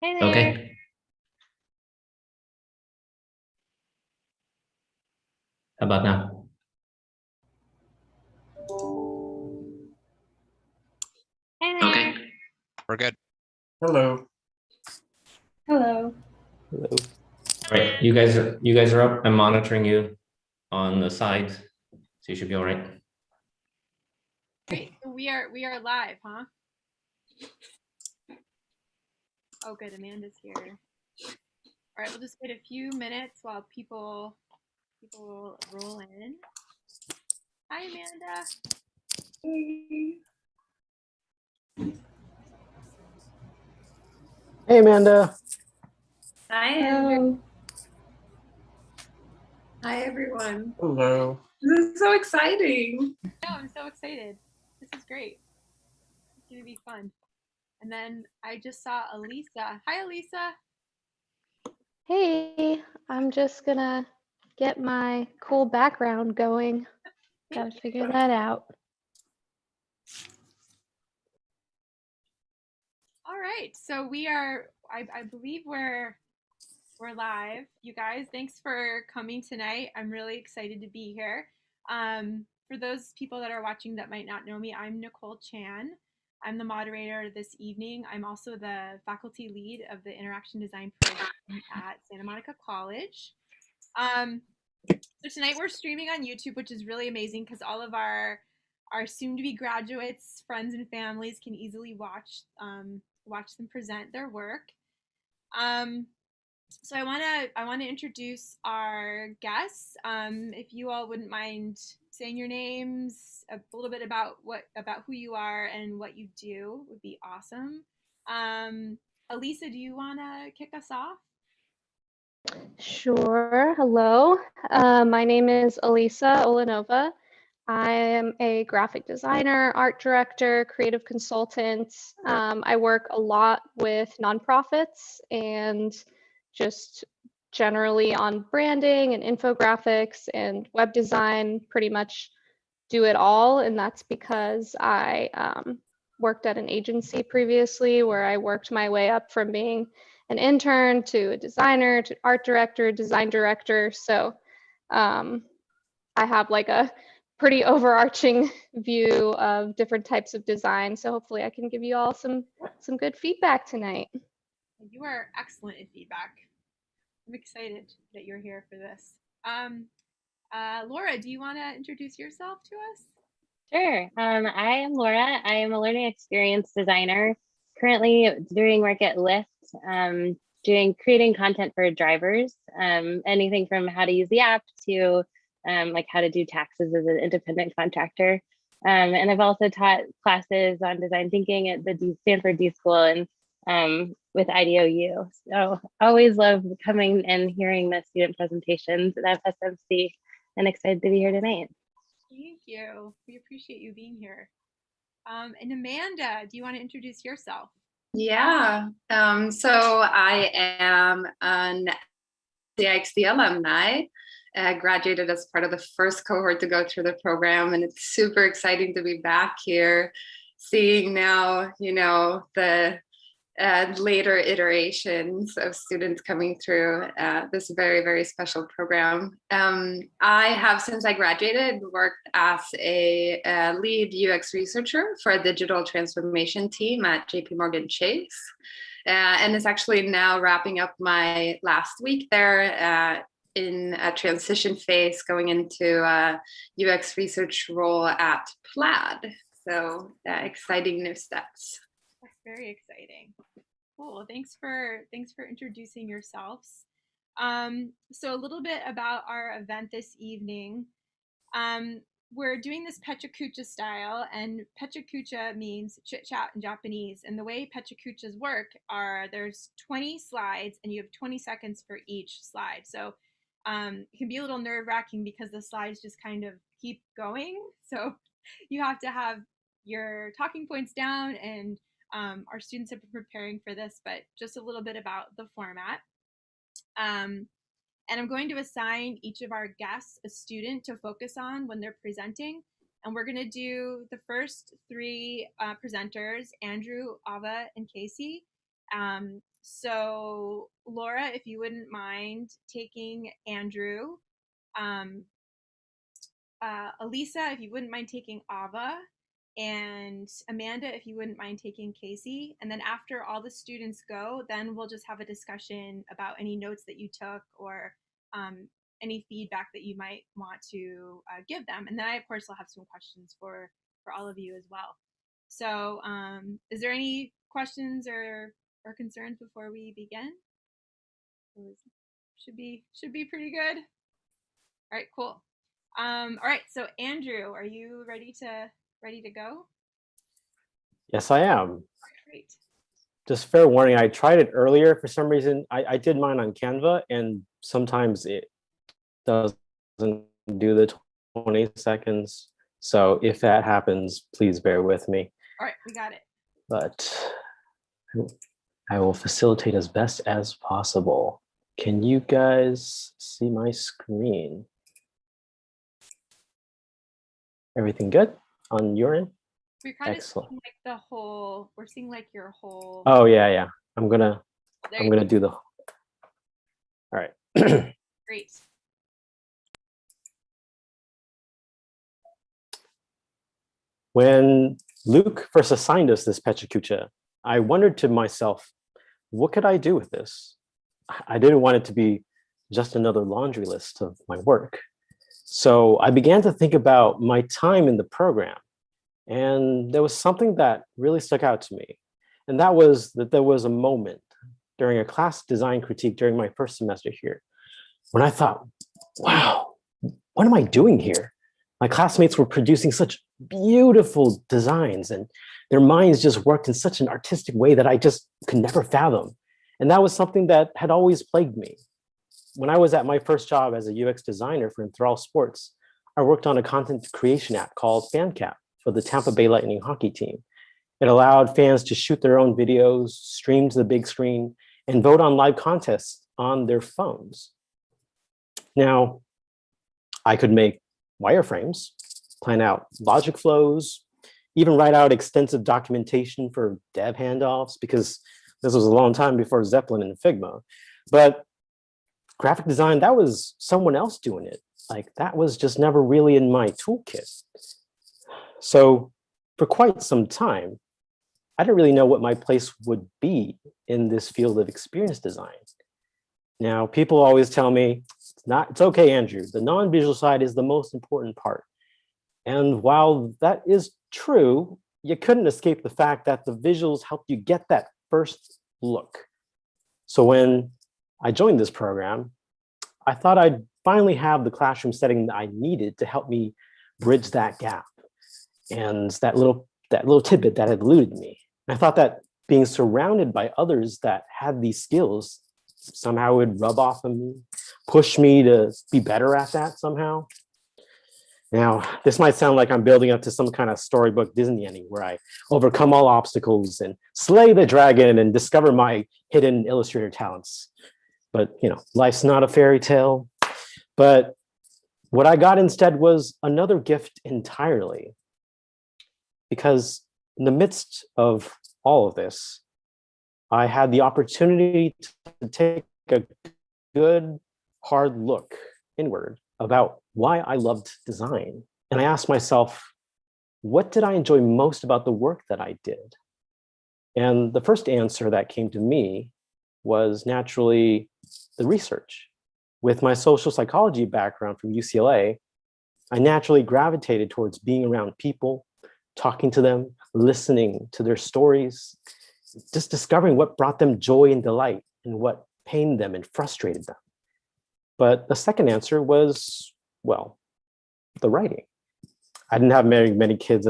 Hey there. Okay, how about now? Hey there. Okay. We're good. Hello. Hello. Hello. All right, you guys are up. I'm monitoring you on the side, so you should be all right. Great. So we are live, huh? Oh, good. Amanda's here. All right, we'll just wait a few minutes while people roll in. Hi, Amanda. Hey, Amanda. Hi, Andrew. Hi, everyone. Hello. This is so exciting. No, I'm so excited. This is great. It's gonna be fun. And then I just saw Elisa. Hi, Elisa. Hey, I'm just gonna get my cool background going. Thank Gotta you. figure that out. All right. So we are. I believe we're live. You guys, thanks for coming tonight. I'm really excited to be here. For those people that are watching that might not know me, I'm Nicole Chan. I'm the moderator this evening. I'm also the faculty lead of the Interaction Design program at Santa Monica College. So tonight we're streaming on YouTube, which is really amazing because all of our soon-to-be graduates, friends, and families can easily watch them present their work. Um, so I wanna introduce our guests. If you all wouldn't mind saying your names, a little bit about who you are and what you do would be awesome. Elisa, do you wanna kick us off? Sure. Hello. My name is Elisa Olenova. I am a graphic designer, art director, creative consultant. I work a lot with nonprofits and just generally on branding and infographics and web design, pretty much do it all. And that's because I worked at an agency previously where I worked my way up from being an intern to a designer to art director, design director. So I have like a pretty overarching view of different types of design. So hopefully I can give you all some good feedback tonight. You are excellent at feedback. I'm excited that you're here for this. Laura, do you want to introduce yourself to us? Sure. I am Laura. I am a learning experience designer, currently doing work at Lyft, creating content for drivers, anything from how to use the app to like how to do taxes as an independent contractor. And I've also taught classes on design thinking at the Stanford D School and with IDOU. So always love coming and hearing the student presentations at SMC and excited to be here tonight. Thank you. We appreciate you being here. And Amanda, do you want to introduce yourself? Yeah. So I am an CIXD alumni. Graduated as part of the first cohort to go through the program, and it's super exciting to be back here, seeing now, the later iterations of students coming through this very, very special program. I have, since I graduated, worked as a lead UX researcher for a digital transformation team at JP Morgan Chase. And it's actually now wrapping up my last week there in a transition phase going into a UX research role at Plaid. So exciting new steps. That's very exciting. Cool. Thanks for introducing yourselves. So a little bit about our event this evening. We're doing this Pechakucha style, and Pechakucha means chit chat in Japanese. And the way Pechakuchas work are there's 20 slides, and you have 20 seconds for each slide. So it can be a little nerve wracking because the slides just kind of keep going. So you have to have your talking points down, and our students have been preparing for this, but just a little bit about the format. And I'm going to assign each of our guests a student to focus on when they're presenting. And we're going to do the first three presenters, Andrew, Ava, and Casey. So Laura, if you wouldn't mind taking Andrew, um, Elisa, if you wouldn't mind taking Ava, and Amanda, if you wouldn't mind taking Casey. And then after all the students go, then we'll just have a discussion about any notes that you took or any feedback that you might want to give them. And then I, of course, will have some questions for all of you as well. So is there any questions or concerns before we begin? Should be pretty good. All right, cool. All right, so Andrew, are you ready to go? Yes, I am. Great. Just fair warning, I tried it earlier. For some reason, I did mine on Canva, and sometimes it doesn't do the 20 seconds. So if that happens, please bear with me. All right, we got it. But I will facilitate as best as possible. Can you guys see my screen? Everything good on your end? We're kind Excellent. of seeing like we're seeing like your whole. Oh yeah. I'm gonna do the. All right. Great. When Luke first assigned us this Pechakucha, I wondered to myself, what could I do with this? I didn't want it to be just another laundry list of my work. So I began to think about my time in the program. And there was something that really stuck out to me. And that was that there was a moment during a class design critique during my first semester here when I thought, wow, what am I doing here? My classmates were producing such beautiful designs and their minds just worked in such an artistic way that I just could never fathom. And that was something that had always plagued me. When I was at my first job as a UX designer for Enthrall Sports, I worked on a content creation app called FanCap for the Tampa Bay Lightning hockey team. It allowed fans to shoot their own videos, stream to the big screen, and vote on live contests on their phones. Now, I could make wireframes, plan out logic flows, even write out extensive documentation for dev handoffs, because this was a long time before Zeppelin and Figma. But graphic design, that was someone else doing it. Like that was just never really in my toolkit. So for quite some time, I didn't really know what my place would be in this field of experience design. Now, people always tell me, it's okay, Andrew, the non-visual side is the most important part. And while that is true, you couldn't escape the fact that the visuals helped you get that first look. So when I joined this program, I thought I'd finally have the classroom setting that I needed to help me bridge that gap. And that little tidbit that had eluded me. And I thought that being surrounded by others that had these skills somehow would rub off on me, push me to be better at that somehow. Now, this might sound like I'm building up to some kind of storybook Disney ending where I overcome all obstacles and slay the dragon and discover my hidden illustrator talents. But, you know, life's not a fairy tale. But what I got instead was another gift entirely. Because in the midst of all of this, I had the opportunity to take a good, hard look inward about why I loved design. And I asked myself, what did I enjoy most about the work that I did? And the first answer that came to me was naturally the research. With my social psychology background from UCLA, I naturally gravitated towards being around people, talking to them, listening to their stories, just discovering what brought them joy and delight and what pained them and frustrated them. But the second answer was, well, the writing. I didn't have many kids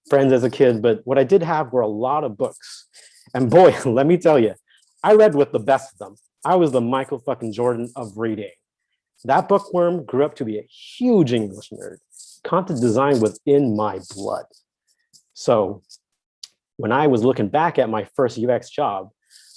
friends as a kid, but what I did have were a lot of books. And boy, let me tell you, I read with the best of them. I was the Michael fucking Jordan of reading. That bookworm grew up to be a huge English nerd. Content design was in my blood. So when I was looking back at my first UX job,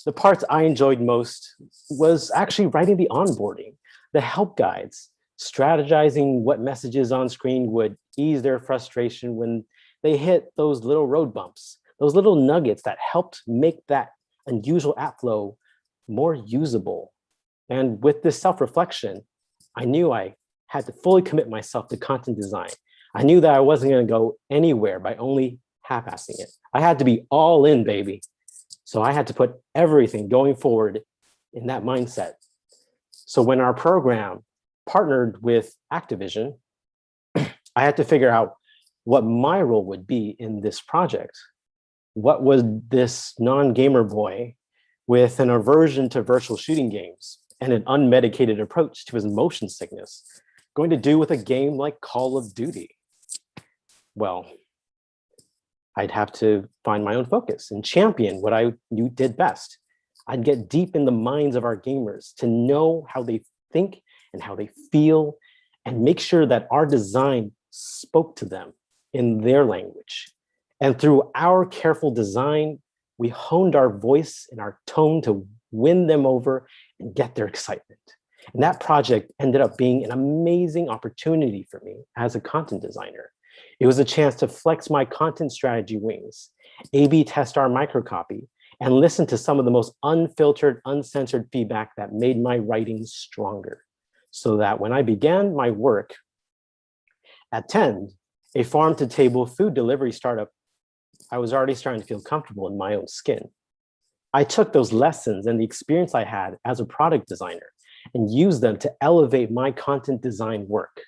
the parts I enjoyed most was actually writing the onboarding, the help guides, strategizing what messages on screen would ease their frustration when they hit those little road bumps, those little nuggets that helped make that unusual app flow more usable. And with this self-reflection, I knew I had to fully commit myself to content design. I knew that I wasn't going to go anywhere by only half-assing it. I had to be all in, baby. So I had to put everything going forward in that mindset. So when our program partnered with Activision, I had to figure out what my role would be in this project. What was this non-gamer boy with an aversion to virtual shooting games and an unmedicated approach to his motion sickness going to do with a game like Call of Duty? Well, I'd have to find my own focus and champion what I knew did best. I'd get deep in the minds of our gamers to know how they think and how they feel, and make sure that our design spoke to them in their language. And through our careful design, we honed our voice and our tone to win them over and get their excitement. And that project ended up being an amazing opportunity for me as a content designer. It was a chance to flex my content strategy wings, A/B test our microcopy, and listen to some of the most unfiltered, uncensored feedback that made my writing stronger. So that when I began my work at Tend, a farm-to-table food delivery startup, I was already starting to feel comfortable in my own skin. I took those lessons and the experience I had as a product designer and used them to elevate my content design work.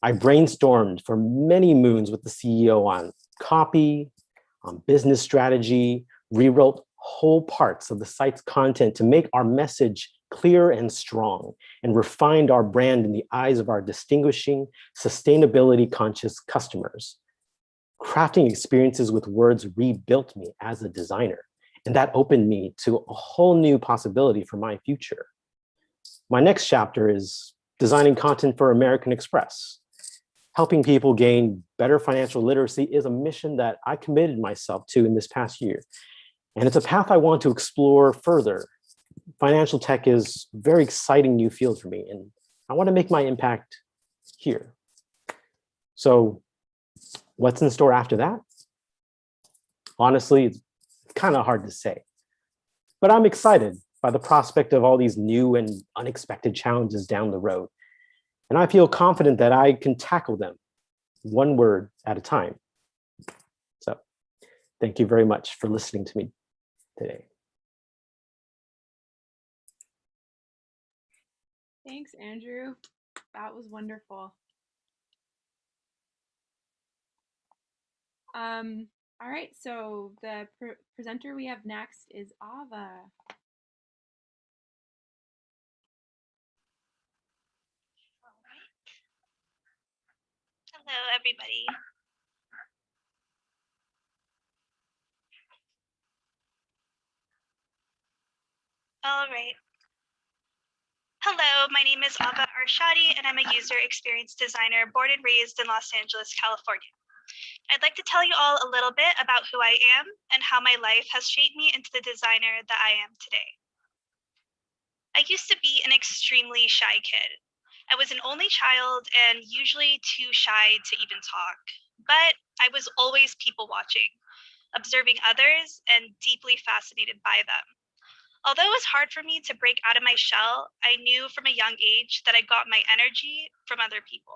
I brainstormed for many moons with the CEO on copy, on business strategy, rewrote whole parts of the site's content to make our message clear and strong, and refined our brand in the eyes of our distinguishing, sustainability-conscious customers. Crafting experiences with words rebuilt me as a designer, and that opened me to a whole new possibility for my future. My next chapter is designing content for American Express. Helping people gain better financial literacy is a mission that I committed myself to in this past year. And it's a path I want to explore further. Financial tech is a very exciting new field for me, and I want to make my impact here. So what's in store after that? Honestly, it's kind of hard to say, but I'm excited by the prospect of all these new and unexpected challenges down the road. And I feel confident that I can tackle them one word at a time. So thank you very much for listening to me today. Thanks, Andrew. That was wonderful. All right, so the presenter we have next is Ava. Hello, everybody. All right. Hello, my name is Ava Arshadi, and I'm a user experience designer born and raised in Los Angeles, California. I'd like to tell you all a little bit about who I am and how my life has shaped me into the designer that I am today. I used to be an extremely shy kid. I was an only child and usually too shy to even talk, but I was always people watching, observing others, and deeply fascinated by them. Although it was hard for me to break out of my shell, I knew from a young age that I got my energy from other people.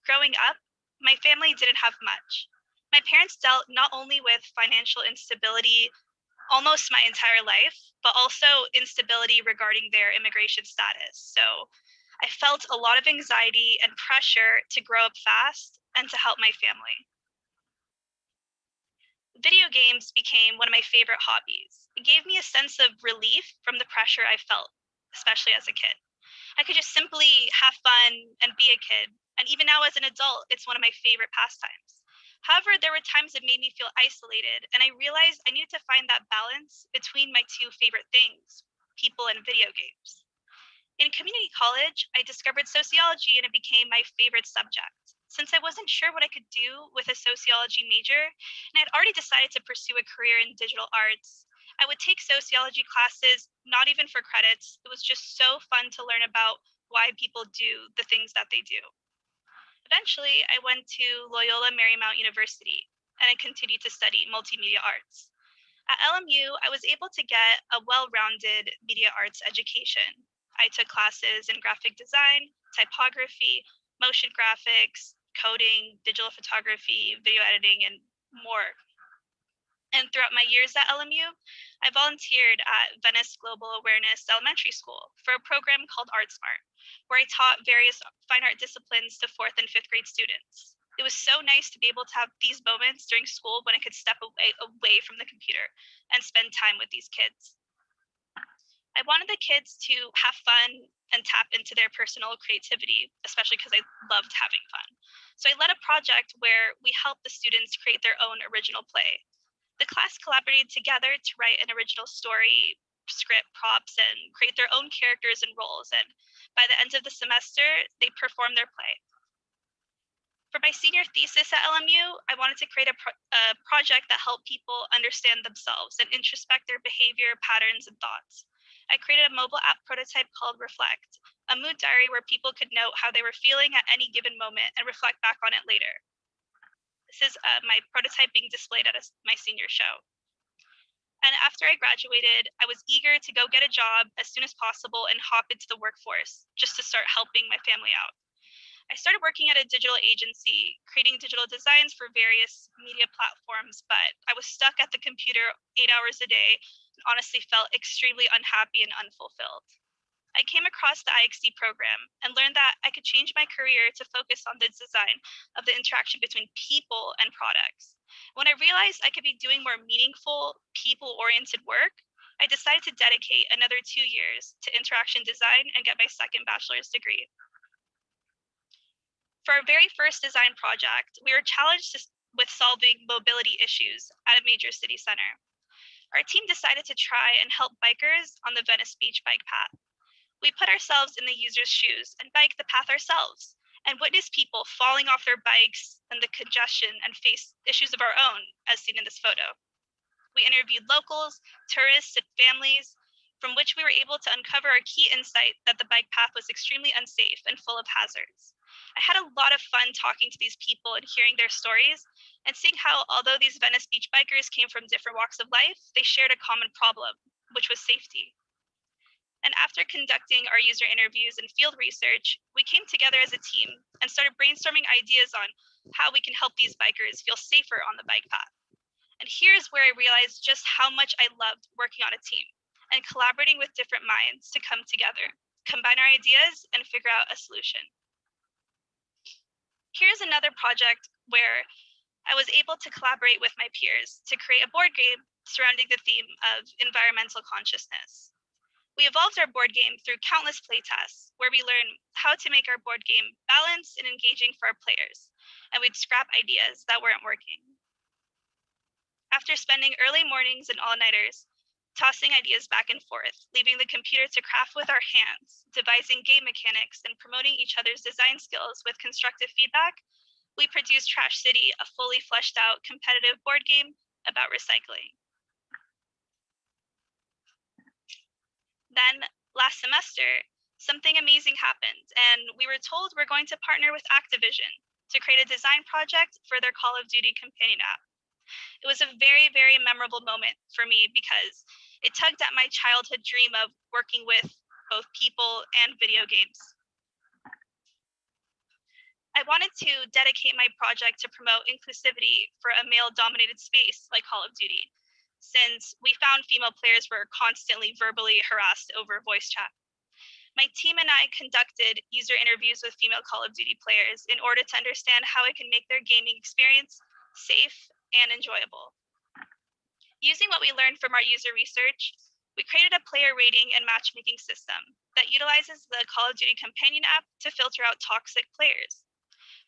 Growing up, my family didn't have much. My parents dealt not only with financial instability almost my entire life, but also instability regarding their immigration status. So I felt a lot of anxiety and pressure to grow up fast and to help my family. Video games became one of my favorite hobbies. It gave me a sense of relief from the pressure I felt, especially as a kid. I could just simply have fun and be a kid. And even now as an adult, it's one of my favorite pastimes. However, there were times it made me feel isolated, and I realized I needed to find that balance between my two favorite things, people and video games. In community college, I discovered sociology and it became my favorite subject. Since I wasn't sure what I could do with a sociology major, and I'd already decided to pursue a career in digital arts, I would take sociology classes, not even for credits. It was just so fun to learn about why people do the things that they do. Eventually, I went to Loyola Marymount University, and I continued to study multimedia arts. At LMU, I was able to get a well-rounded media arts education. I took classes in graphic design, typography, motion graphics, coding, digital photography, video editing, and more. And throughout my years at LMU, I volunteered at Venice Global Awareness Elementary School for a program called ArtSmart, where I taught various fine art disciplines to 4th and 5th grade students. It was so nice to be able to have these moments during school when I could step away from the computer and spend time with these kids. I wanted the kids to have fun and tap into their personal creativity, especially because I loved having fun. So I led a project where we helped the students create their own original play. The class collaborated together to write an original story, script, props, and create their own characters and roles. And by the end of the semester, they performed their play. For my senior thesis at LMU, I wanted to create a project that helped people understand themselves and introspect their behavior, patterns, and thoughts. I created a mobile app prototype called Reflect, a mood diary where people could note how they were feeling at any given moment and reflect back on it later. This is my prototype being displayed at my senior show. And after I graduated, I was eager to go get a job as soon as possible and hop into the workforce just to start helping my family out. I started working at a digital agency, creating digital designs for various media platforms, but I was stuck at the computer 8 hours a day and honestly felt extremely unhappy and unfulfilled. I came across the IXD program and learned that I could change my career to focus on the design of the interaction between people and products. When I realized I could be doing more meaningful, people-oriented work, I decided to dedicate another 2 years to interaction design and get my second bachelor's degree. For our very first design project, we were challenged with solving mobility issues at a major city center. Our team decided to try and help bikers on the Venice Beach bike path. We put ourselves in the user's shoes and bike the path ourselves and witness people falling off their bikes and the congestion and face issues of our own, as seen in this photo. We interviewed locals, tourists, and families, from which we were able to uncover a key insight that the bike path was extremely unsafe and full of hazards. I had a lot of fun talking to these people and hearing their stories and seeing how, although these Venice Beach bikers came from different walks of life, they shared a common problem, which was safety. And after conducting our user interviews and field research, we came together as a team and started brainstorming ideas on how we can help these bikers feel safer on the bike path. And here's where I realized just how much I loved working on a team and collaborating with different minds to come together, combine our ideas, and figure out a solution. Here's another project where I was able to collaborate with my peers to create a board game surrounding the theme of environmental consciousness. We evolved our board game through countless playtests, where we learned how to make our board game balanced and engaging for our players, and we'd scrap ideas that weren't working. After spending early mornings and all-nighters, tossing ideas back and forth, leaving the computer to craft with our hands, devising game mechanics, and promoting each other's design skills with constructive feedback, we produced Trash City, a fully fleshed out competitive board game about recycling. Then last semester, something amazing happened, and we were told we're going to partner with Activision to create a design project for their Call of Duty companion app. It was a very, very memorable moment for me because it tugged at my childhood dream of working with both people and video games. I wanted to dedicate my project to promote inclusivity for a male-dominated space like Call of Duty, since we found female players were constantly verbally harassed over voice chat. My team and I conducted user interviews with female Call of Duty players in order to understand how it can make their gaming experience safe and enjoyable. Using what we learned from our user research, we created a player rating and matchmaking system that utilizes the Call of Duty companion app to filter out toxic players.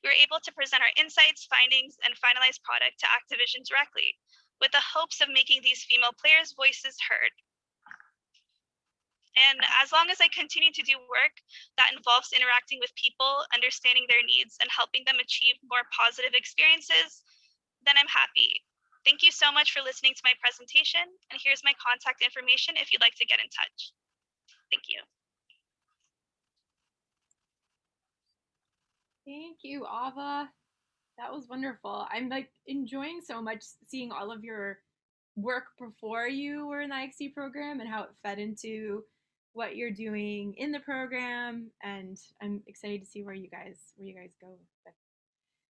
We were able to present our insights, findings, and finalized product to Activision directly, with the hopes of making these female players' voices heard. And as long as I continue to do work that involves interacting with people, understanding their needs, and helping them achieve more positive experiences, then I'm happy. Thank you so much for listening to my presentation, and here's my contact information if you'd like to get in touch. Thank you. Thank you, Ava. That was wonderful. I'm like enjoying so much seeing all of your work before you were in the IXD program and how it fed into what you're doing in the program. And I'm excited to see where you guys go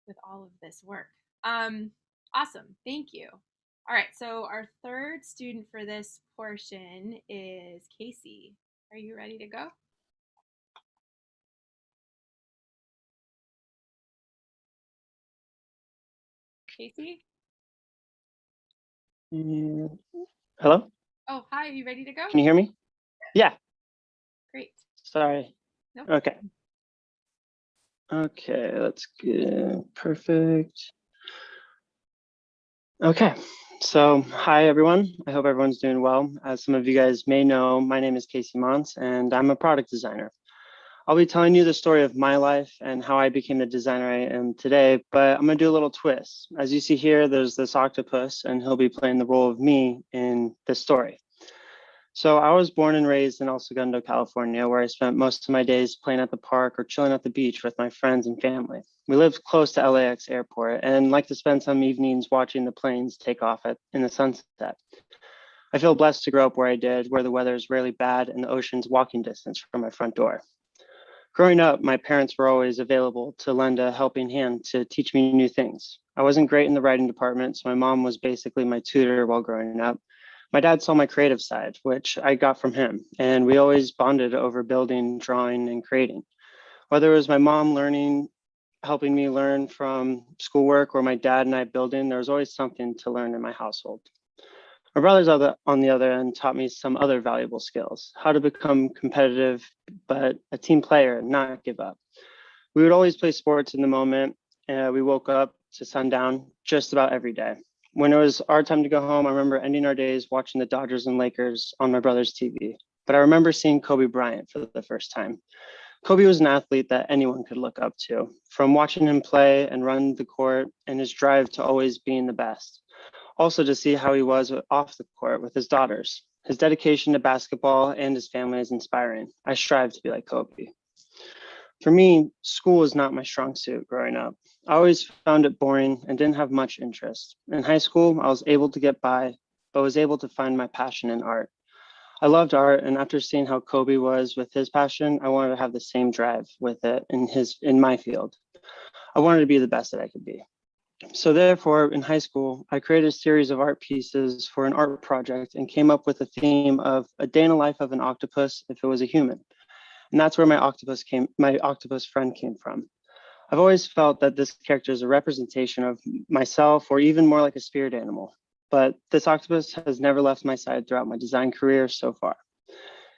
with all of this work. Awesome. Thank you. All right. So our third student for this portion is Casey. Are you ready to go? Casey? Hello? Oh, hi. Are you ready to go? Can you hear me? Yeah. Great. Sorry. Nope. Okay. Okay, let's get perfect. Okay. So, hi everyone. I hope everyone's doing well. As some of you guys may know, my name is Casey Mons and I'm a product designer. I'll be telling you the story of my life and how I became the designer I am today, but I'm gonna do a little twist. As you see here, there's this octopus and he'll be playing the role of me in this story. So I was born and raised in El Segundo, California, where I spent most of my days playing at the park or chilling at the beach with my friends and family. We lived close to LAX airport and like to spend some evenings watching the planes take off in the sunset. I feel blessed to grow up where I did, where the weather is rarely bad and the ocean's walking distance from my front door. Growing up, my parents were always available to lend a helping hand to teach me new things. I wasn't great in the writing department, so my mom was basically my tutor while growing up. My dad saw my creative side, which I got from him, and we always bonded over building, drawing, and creating. Whether it was my mom helping me learn from schoolwork, or my dad and I building, there was always something to learn in my household. My brothers on the other end taught me some other valuable skills, how to become competitive, but a team player and not give up. We would always play sports in the moment. We woke up to sundown just about every day. When it was our time to go home, I remember ending our days watching the Dodgers and Lakers on my brother's TV. But I remember seeing Kobe Bryant for the first time. Kobe was an athlete that anyone could look up to, from watching him play and run the court and his drive to always being the best. Also to see how he was off the court with his daughters. His dedication to basketball and his family is inspiring. I strive to be like Kobe. For me, school was not my strong suit growing up. I always found it boring and didn't have much interest. In high school, I was able to get by, but was able to find my passion in art. I loved art, and after seeing how Kobe was with his passion, I wanted to have the same drive with it in my field. I wanted to be the best that I could be. So therefore, in high school, I created a series of art pieces for an art project and came up with a theme of a day in the life of an octopus if it was a human. And that's where my octopus friend came from. I've always felt that this character is a representation of myself, or even more like a spirit animal. But this octopus has never left my side throughout my design career so far.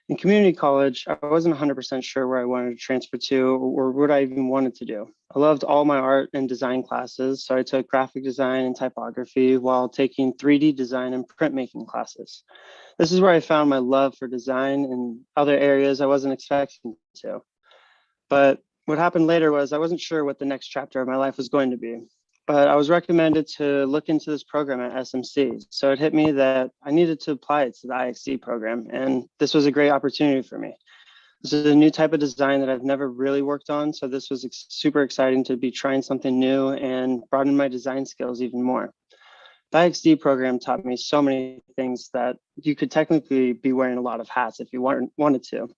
In community college, I wasn't 100% sure where I wanted to transfer to or what I even wanted to do. I loved all my art and design classes, so I took graphic design and typography while taking 3D design and printmaking classes. This is where I found my love for design in other areas I wasn't expecting to. But what happened later was I wasn't sure what the next chapter of my life was going to be. But I was recommended to look into this program at SMC. So it hit me that I needed to apply it to the IXD program. And this was a great opportunity for me. This is a new type of design that I've never really worked on. So this was super exciting to be trying something new and broaden my design skills even more. The IXD program taught me so many things that you could technically be wearing a lot of hats if you wanted to.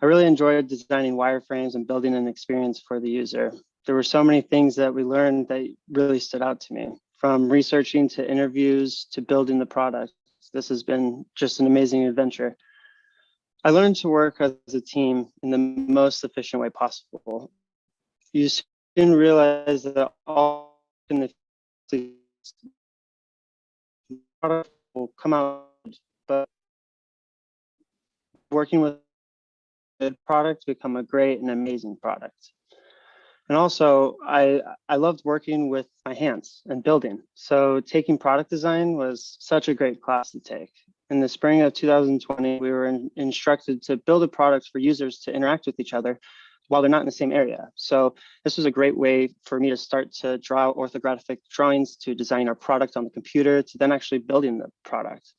I really enjoyed designing wireframes and building an experience for the user. There were so many things that we learned that really stood out to me, from researching to interviews to building the product. This has been just an amazing adventure. I learned to work as a team in the most efficient way possible. You soon realize that all in the product will come out, but working with good products become a great and amazing product. And also, I loved working with my hands and building. So taking product design was such a great class to take. In the spring of 2020, we were instructed to build a product for users to interact with each other while they're not in the same area. So this was a great way for me to start to draw orthographic drawings, to design our product on the computer, to then actually building the product.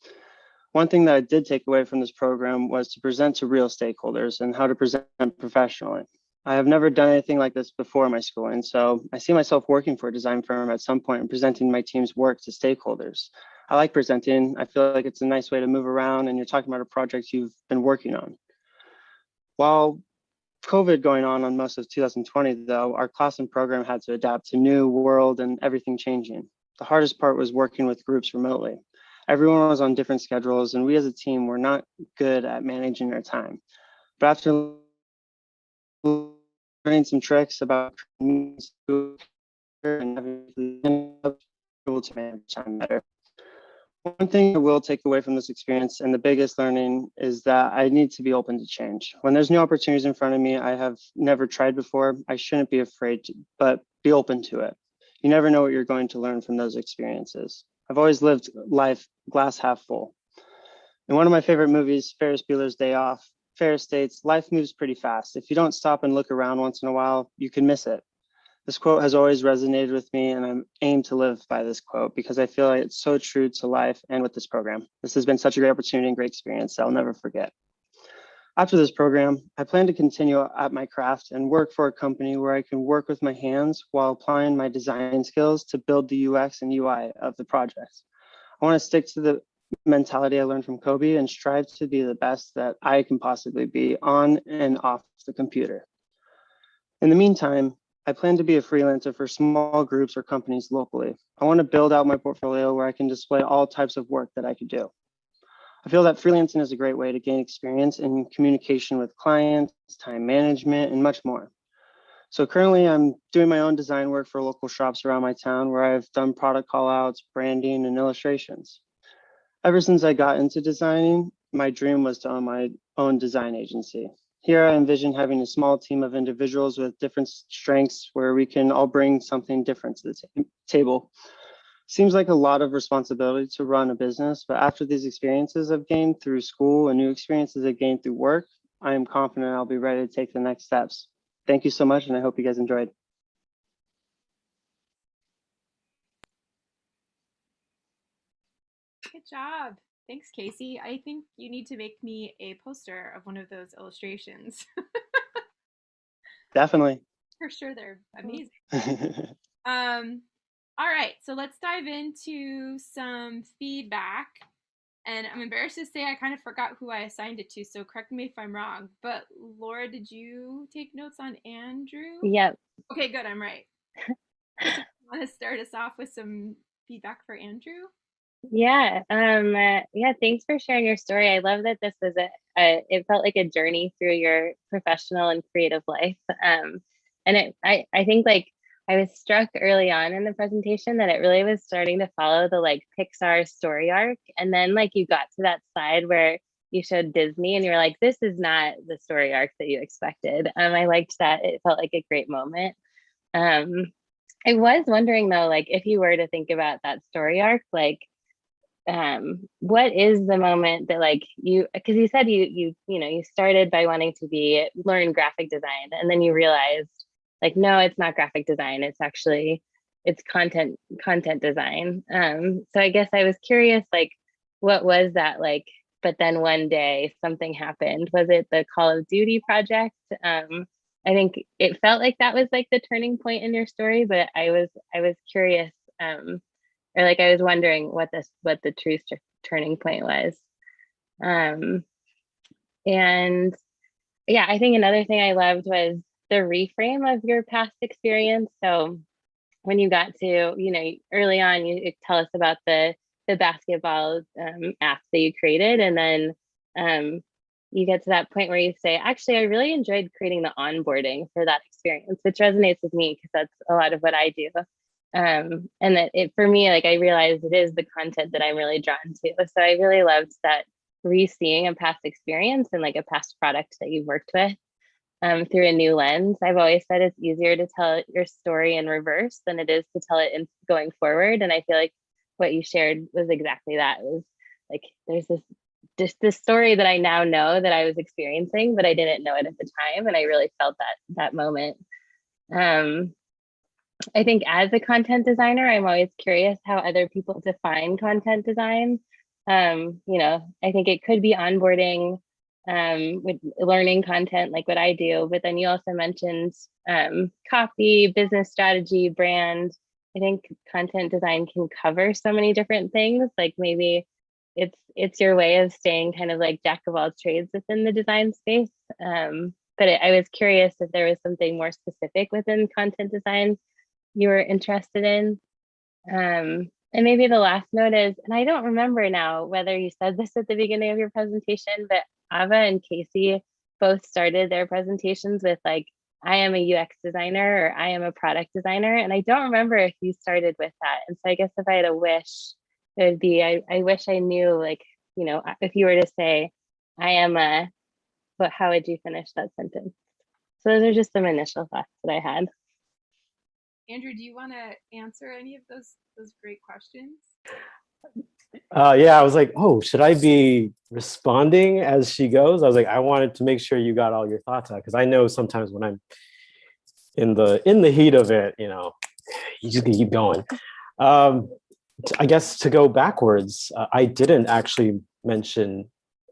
One thing that I did take away from this program was to present to real stakeholders and how to present professionally. I have never done anything like this before in my school, and so I see myself working for a design firm at some point and presenting my team's work to stakeholders. I like presenting. I feel like it's a nice way to move around and you're talking about a project you've been working on. While COVID going on most of 2020, though, our class and program had to adapt to new world and everything changing. The hardest part was working with groups remotely. Everyone was on different schedules, and we as a team were not good at managing our time. But after learning some tricks about and having able to manage time better. One thing I will take away from this experience, and the biggest learning, is that I need to be open to change. When there's new opportunities in front of me I have never tried before, I shouldn't be afraid to, but be open to it. You never know what you're going to learn from those experiences. I've always lived life glass half full. In one of my favorite movies, Ferris Bueller's Day Off, Ferris states, "Life moves pretty fast. If you don't stop and look around once in a while, you can miss it." This quote has always resonated with me, and I'm aimed to live by this quote because I feel like it's so true to life and with this program. This has been such a great opportunity and great experience that I'll never forget. After this program, I plan to continue at my craft and work for a company where I can work with my hands while applying my design skills to build the UX and UI of the project. I want to stick to the mentality I learned from Kobe and strive to be the best that I can possibly be on and off the computer. In the meantime, I plan to be a freelancer for small groups or companies locally. I want to build out my portfolio where I can display all types of work that I could do. I feel that freelancing is a great way to gain experience in communication with clients, time management, and much more. So currently I'm doing my own design work for local shops around my town where I've done product callouts, branding, and illustrations. Ever since I got into designing, my dream was to own my own design agency. Here I envision having a small team of individuals with different strengths where we can all bring something different to the table. Seems like a lot of responsibility to run a business, but after these experiences I've gained through school and new experiences I've gained through work, I am confident I'll be ready to take the next steps. Thank you so much, and I hope you guys enjoyed. Good job. Thanks, Casey. I think you need to make me a poster of one of those illustrations. Definitely. For sure, they're amazing. All right, so let's dive into some feedback. And I'm embarrassed to say I kind of forgot who I assigned it to, so correct me if I'm wrong. But Laura, did you take notes on Andrew? Yep. Okay, good. I'm right. Want to start us off with some feedback for Andrew? Yeah. Yeah. Thanks for sharing your story. I love that this was it felt like a journey through your professional and creative life. And I think like I was struck early on in the presentation that it really was starting to follow the like Pixar story arc. And then like you got to that slide where you showed Disney and you were like, this is not the story arc that you expected. I liked that. It felt like a great moment. I was wondering though, like if you were to think about that story arc, like what is the moment that like you, because you said you started by wanting to learn graphic design, and then you realized like no, it's not graphic design, it's content design. So I guess I was curious, like what was that like, but then one day something happened. Was it the Call of Duty project? I think it felt like that was like the turning point in your story, but I was curious, or like I was wondering what the true turning point was. And yeah, I think another thing I loved was the reframe of your past experience. So when you got to, early on, you tell us about the basketball app that you created, and then you get to that point where you say, actually, I really enjoyed creating the onboarding for that experience, which resonates with me because that's a lot of what I do. And that for me, like I realized it is the content that I'm really drawn to. So I really loved that re-seeing a past experience and like a past product that you've worked with through a new lens. I've always said it's easier to tell your story in reverse than it is to tell it in going forward. And I feel like what you shared was exactly that. It was like there's this story that I now know that I was experiencing, but I didn't know it at the time. And I really felt that moment. I think as a content designer, I'm always curious how other people define content design. I think it could be onboarding with learning content like what I do, but then you also mentioned copy, business strategy, brand. I think content design can cover so many different things. Like maybe it's your way of staying kind of like jack of all trades within the design space. But I was curious if there was something more specific within content design you were interested in. And maybe the last note is, and I don't remember now whether you said this at the beginning of your presentation, but Ava and Casey both started their presentations with like, I am a UX designer or I am a product designer. And I don't remember if you started with that. And so I guess if I had a wish, it would be, I wish I knew, like, you know, if you were to say, I am a, but how would you finish that sentence? So those are just some initial thoughts that I had. Andrew, do you want to answer any of those great questions? Yeah, I was like, oh, should I be responding as she goes? I was like, I wanted to make sure you got all your thoughts out, because I know sometimes when I'm in the heat of it, you know, you just can keep going. I guess to go backwards, I didn't actually mention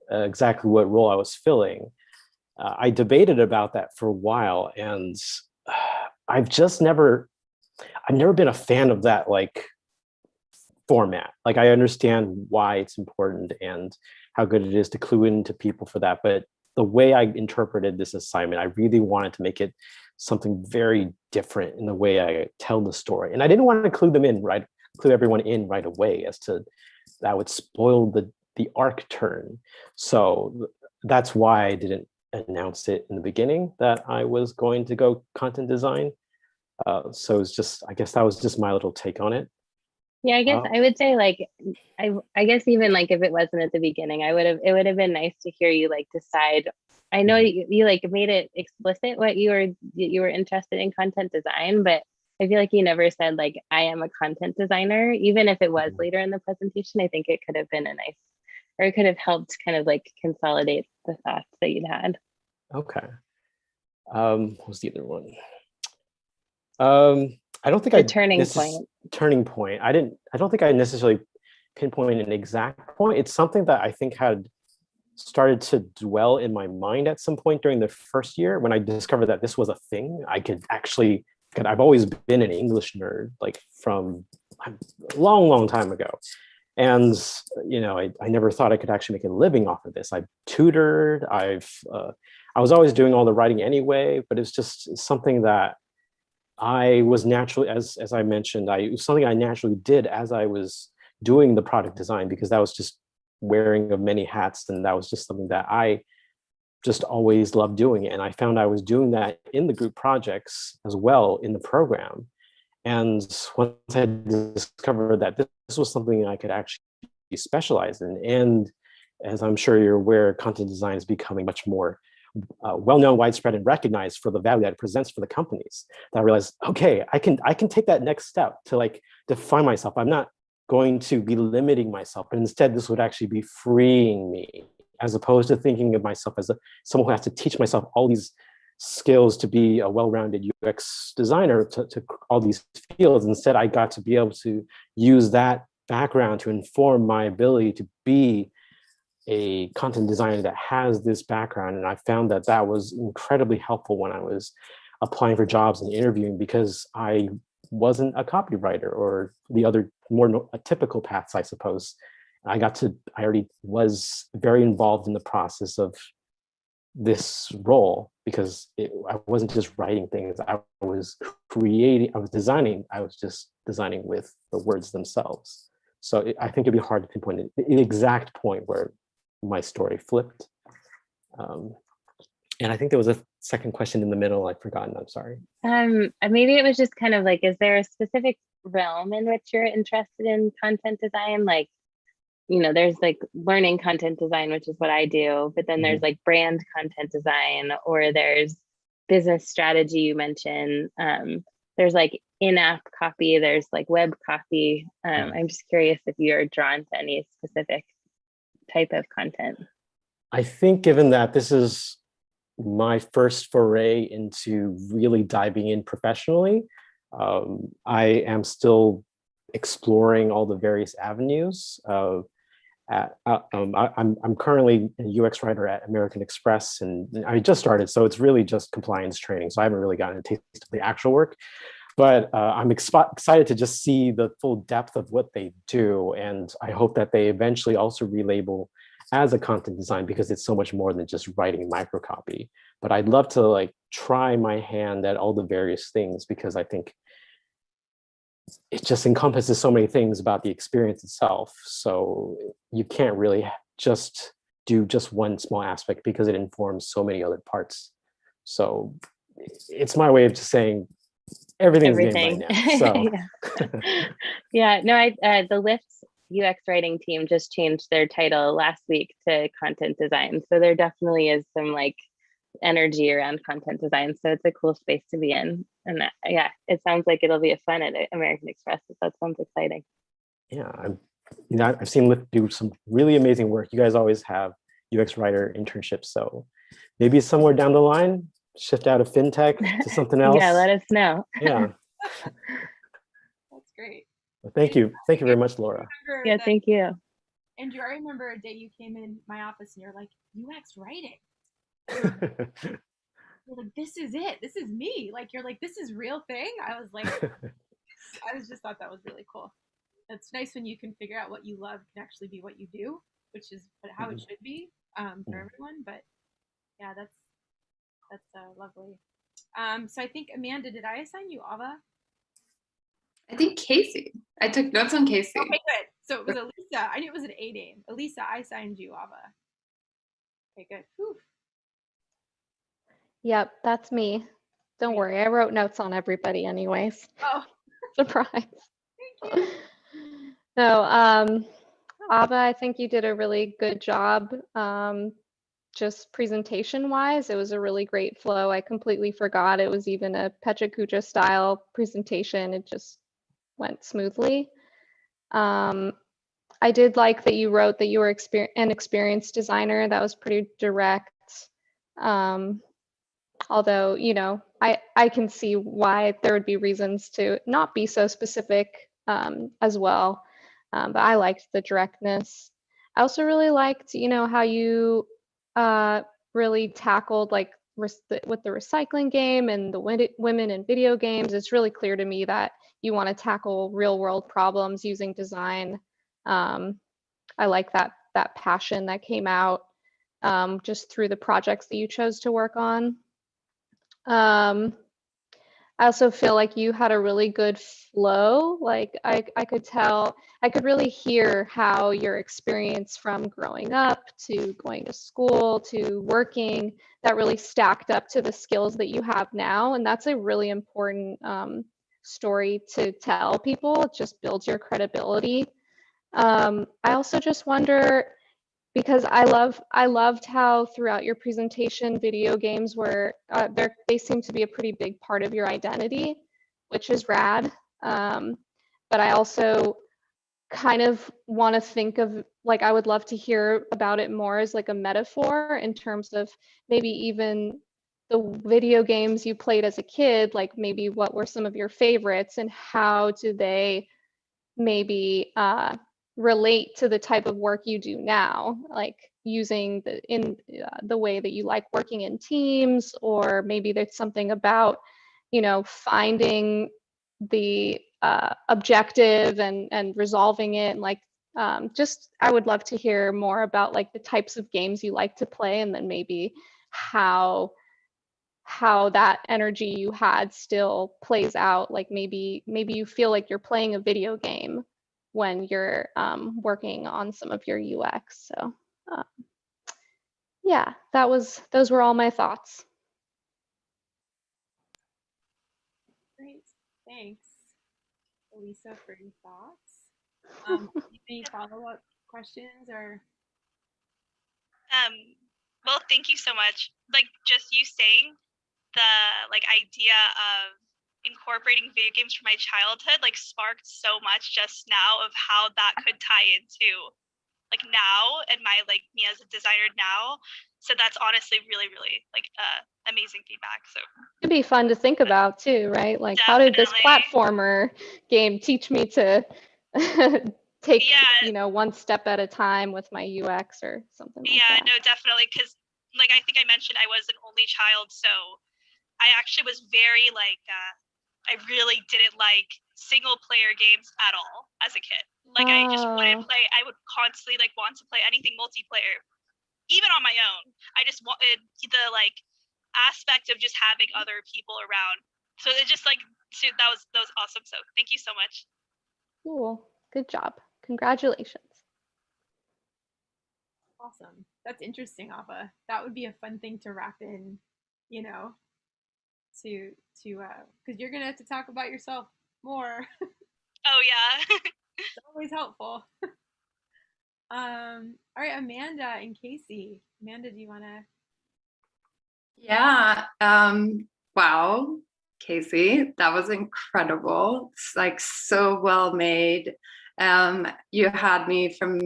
exactly what role I was filling. I debated about that for a while, and I've never been a fan of that like format. Like, I understand why it's important and how good it is to clue into people for that, but the way I interpreted this assignment, I really wanted to make it something very different in the way I tell the story, and I didn't want to clue everyone in right away, as to that would spoil the arc turn. So that's why I didn't announce it in the beginning that I was going to go content design. So it's just, I guess that was just my little take on it. Yeah, I guess I would say, like, I guess even like if it wasn't at the beginning, it would have been nice to hear you like decide. I know you like made it explicit what you were interested in content design, but I feel like you never said like, I am a content designer. Even if it was later in the presentation, I think it could have been or it could have helped kind of like consolidate the thoughts that you'd had. Okay. What was the other one? I don't think The turning point. Turning point. I don't think I necessarily pinpoint an exact point. It's something that I think had started to dwell in my mind at some point during the first year, when I discovered that this was a thing. I've always been an English nerd, like from a long time ago. And, you know, I never thought I could actually make a living off of this. I tutored, I was always doing all the writing anyway, but it's just something that I was naturally, as I mentioned, it was something I naturally did as I was doing the product design, because that was just wearing of many hats, and that was just something that I just always loved doing. And I found I was doing that in the group projects as well in the program. And once I discovered that this was something I could actually specialize in, and as I'm sure you're aware, content design is becoming much more well-known, widespread, and recognized for the value that it presents for the companies, that I realized, okay, I can take that next step to like define myself. I'm not going to be limiting myself, but instead this would actually be freeing me, as opposed to thinking of myself as someone who has to teach myself all these skills to be a well-rounded UX designer to all these fields. Instead, I got to be able to use that background to inform my ability to be a content designer that has this background. And I found that was incredibly helpful when I was applying for jobs and interviewing, because I wasn't a copywriter or the other more typical paths, I suppose. I already was very involved in the process of this role, because I wasn't just writing things, I was designing, I was just designing with the words themselves. So I think it'd be hard to pinpoint an exact point where my story flipped. And I think there was a second question in the middle I've forgotten, I'm sorry. Maybe it was just kind of like, is there a specific realm in which you're interested in content design? Like, you know, there's like learning content design, which is what I do, but then there's like brand content design, or there's business strategy you mentioned. There's like in-app copy, there's like web copy. I'm just curious if you're drawn to any specific type of content. I think given that this is my first foray into really diving in professionally, I am still exploring all the various avenues. I'm currently a UX writer at American Express, and I just started, so it's really just compliance training. So I haven't really gotten a taste of the actual work. But I'm excited to just see the full depth of what they do. And I hope that they eventually also relabel as a content design, because it's so much more than just writing microcopy. But I'd love to like try my hand at all the various things, because I think it just encompasses so many things about the experience itself. So you can't really just do just one small aspect, because it informs so many other parts. So it's my way of just saying everything's game right Everything. now. So Yeah, no, the Lyft UX writing team just changed their title last week to content design. So there definitely is some like energy around content design. So it's a cool space to be in. And yeah, it sounds like it'll be a fun at American Express. That sounds exciting. yeah, I've seen Lyft do some really amazing work. You guys always have UX writer internships. So maybe somewhere down the line, shift out of fintech to something else. Yeah, let us know. Yeah. That's great. Well, thank you. Thank you very much, Laura. Yeah, thank you. Andrew, I remember a day you came in my office and you're like, UX writing. You're like, this is it. This is me. Like, you're like, this is real thing. I was like, just thought that was really cool. It's nice when you can figure out what you love can actually be what you do, which is how it should be for everyone. But yeah, that's lovely. So I think, Amanda, did I assign you Ava? I think Casey. I took notes on Casey. Okay, good. So it was Elisa. I knew it was an A name. Elisa, I signed you Ava. Okay, good. Whew. Yep, that's me. Don't worry, I wrote notes on everybody anyways. Oh, Surprise. thank you. No, Ava, I think you did a really good job. Just presentation wise, it was a really great flow. I completely forgot it was even a Pechakucha style presentation. It just went smoothly. I did like that you wrote that you were an experienced designer. That was pretty direct. Although, you know, I can see why there would be reasons to not be so specific as well. But I liked the directness. I also really liked, you know, how you really tackled like with the recycling game and the women in video games. It's really clear to me that you want to tackle real world problems using design. I like that passion that came out just through the projects that you chose to work on. I also feel like you had a really good flow. Like I could tell, I could really hear how your experience from growing up to going to school to working, that really stacked up to the skills that you have now. And that's a really important story to tell people. It just builds your credibility. I also just wonder, because I loved how throughout your presentation, video games were they seem to be a pretty big part of your identity, which is rad. But I also kind of want to think of, like, I would love to hear about it more as like a metaphor in terms of maybe even the video games you played as a kid, like maybe what were some of your favorites and how do they maybe relate to the type of work you do now, like using the way that you like working in teams, or maybe there's something about, you know, finding the objective and resolving it, and like just I would love to hear more about like the types of games you like to play, and then maybe how that energy you had still plays out. Like maybe you feel like you're playing a video game when you're working on some of your UX. So yeah, those were all my thoughts. Great. Thanks, Elisa, for your thoughts. Any follow-up questions or? Well, thank you so much. Like, just you saying the like idea of incorporating video games from my childhood like sparked so much just now of how that could tie into like now and my like me as a designer now. So that's honestly really like amazing feedback. So It'd be fun to think about too, right? Like, how did this platformer game teach me to take, you know, one step at a time with my UX or something like that? No, definitely, because like I think I mentioned I was an only child, so I actually was very like I really didn't like single player games at all as a kid. Like I just wouldn't play. I would constantly like want to play anything multiplayer, even on my own. I just wanted the like aspect of just having other people around. So it just like that was awesome. So thank you so much. Cool. Good job. Congratulations. Awesome. That's interesting, Ava. That would be a fun thing to wrap in, you know, to because you're gonna have to talk about yourself more. Oh yeah. It's always helpful. All right, Amanda and Casey. Amanda, do you wanna? Yeah. Wow, Casey, that was incredible. It's like so well made. You had me from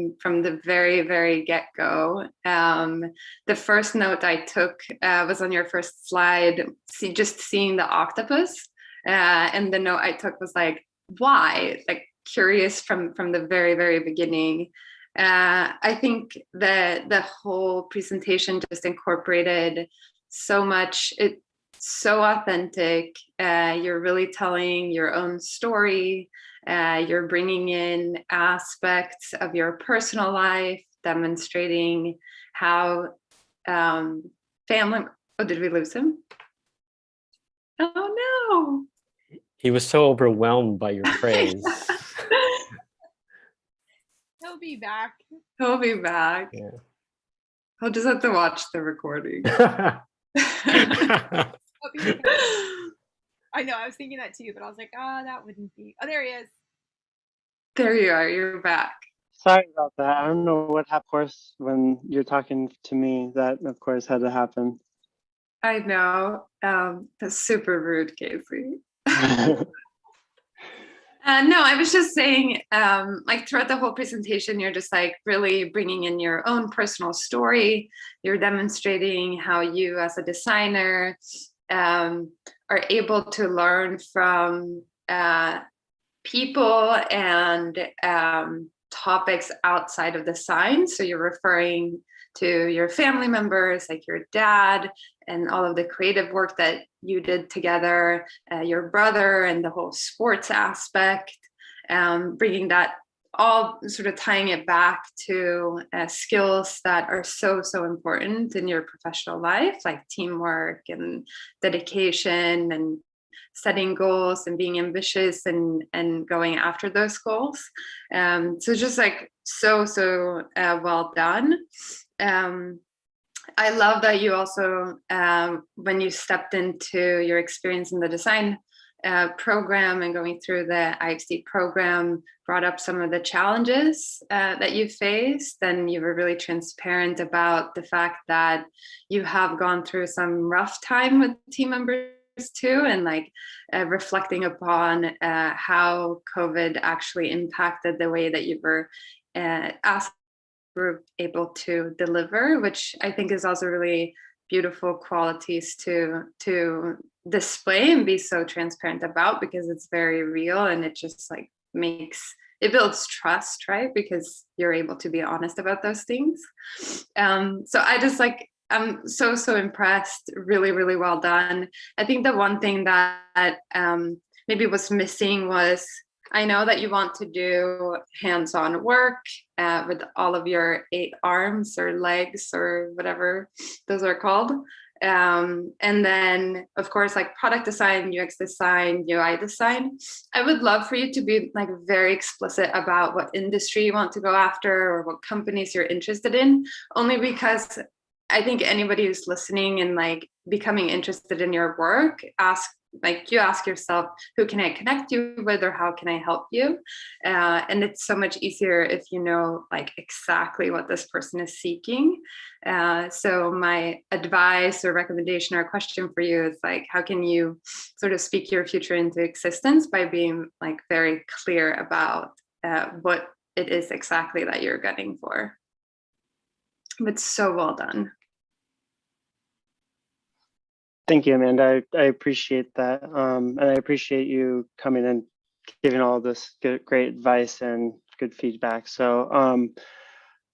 the very get-go. The first note I took was on your first slide, just seeing the octopus. And the note I took was like, why? Like curious from the very beginning. I think the whole presentation just incorporated so much. It's so authentic. You're really telling your own story. You're bringing in aspects of your personal life, demonstrating how family. Oh, did we lose him? Oh no. He was so overwhelmed by your praise. He'll be back. He'll be back. Yeah. He'll just have to watch the recording. I know, I was thinking that too, but I was like, that wouldn't be. Oh, there he is. There you are, you're back. Sorry about that. I don't know what happened. Of course, when you're talking to me, that of course had to happen. I know. That's super rude, Casey. No, I was just saying, like throughout the whole presentation, you're just like really bringing in your own personal story. You're demonstrating how you as a designer are able to learn from people and topics outside of design. So you're referring to your family members, like your dad, and all of the creative work that you did together, your brother, and the whole sports aspect, bringing that all sort of tying it back to skills that are so important in your professional life, like teamwork and dedication and setting goals and being ambitious and going after those goals. So just like so well done. I love that you also, when you stepped into your experience in the design program and going through the IXD program, brought up some of the challenges that you faced, and you were really transparent about the fact that you have gone through some rough time with team members too, and like reflecting upon how COVID actually impacted the way that you were asked were able to deliver, which I think is also really beautiful qualities to display and be so transparent about, because it's very real and it just like it builds trust, right? Because you're able to be honest about those things. So I just like, I'm so impressed. Really well done. I think the one thing that maybe was missing was, I know that you want to do hands-on work with all of your 8 arms or legs or whatever those are called. And then of course, like product design, UX design, UI design. I would love for you to be like very explicit about what industry you want to go after or what companies you're interested in, only because I think anybody who's listening and like becoming interested in your work, you ask yourself, who can I connect you with, or how can I help you? And it's so much easier if you know like exactly what this person is seeking. So my advice or recommendation or question for you is like, how can you sort of speak your future into existence by being like very clear about what it is exactly that you're gunning for? But so well done. Thank you, Amanda. I appreciate that. And I appreciate you coming and giving all this great advice and good feedback. So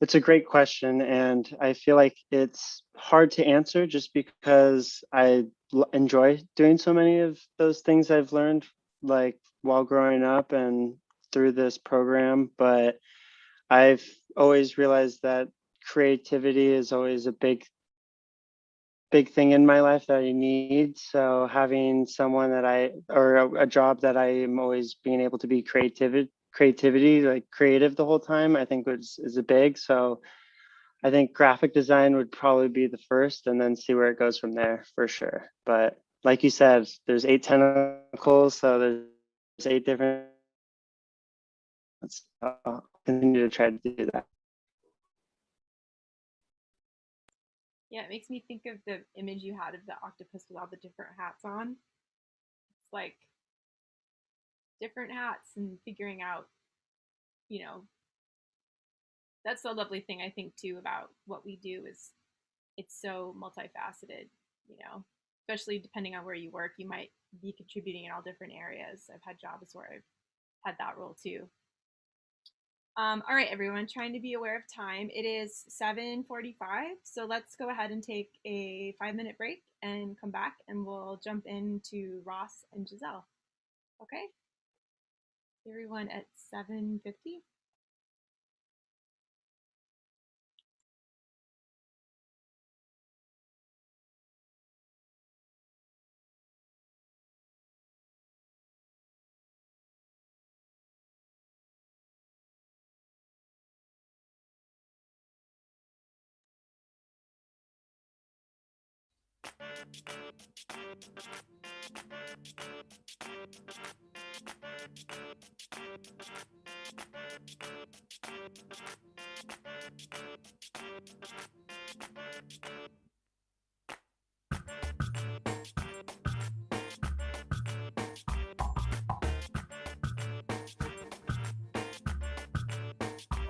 it's a great question. And I feel like it's hard to answer just because I enjoy doing so many of those things I've learned like while growing up and through this program, but I've always realized that creativity is always a big thing in my life that I need. So having someone that a job that I am always being able to be creativity, like creative the whole time, I think is a big. So I think graphic design would probably be the first, and then see where it goes from there for sure. But like you said, there's 8 tentacles, so there's 8 different. I'll continue to try to do that. Yeah, it makes me think of the image you had of the octopus with all the different hats on. It's like different hats and figuring out, you know, that's the lovely thing I think too about what we do is it's so multifaceted, you know, especially depending on where you work, you might be contributing in all different areas. I've had jobs where I've had that role too. All right, everyone, trying to be aware of time. It is 7:45, so let's go ahead and take a 5-minute break and come back and we'll jump into Ross and Giselle. Okay? Everyone at 7:50.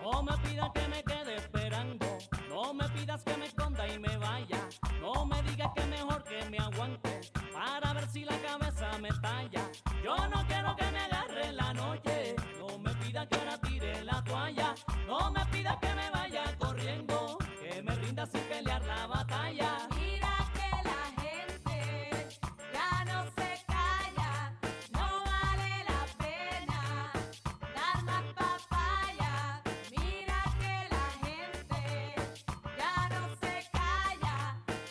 No me pidas que me quede esperando, no me pidas que me esconda y me vaya, no me digas que mejor que me aguante, para ver si la cabeza me talla. Yo no quiero que me agarre la noche, no me pidas que ahora tire la toalla, no me pidas que me vaya corriendo, que me rinda sin pelear la batalla. Mira que la gente ya no se calla, no vale la pena dar más papaya. Mira que la gente ya no se calla,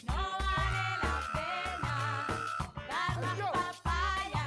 no vale la pena dar más papaya.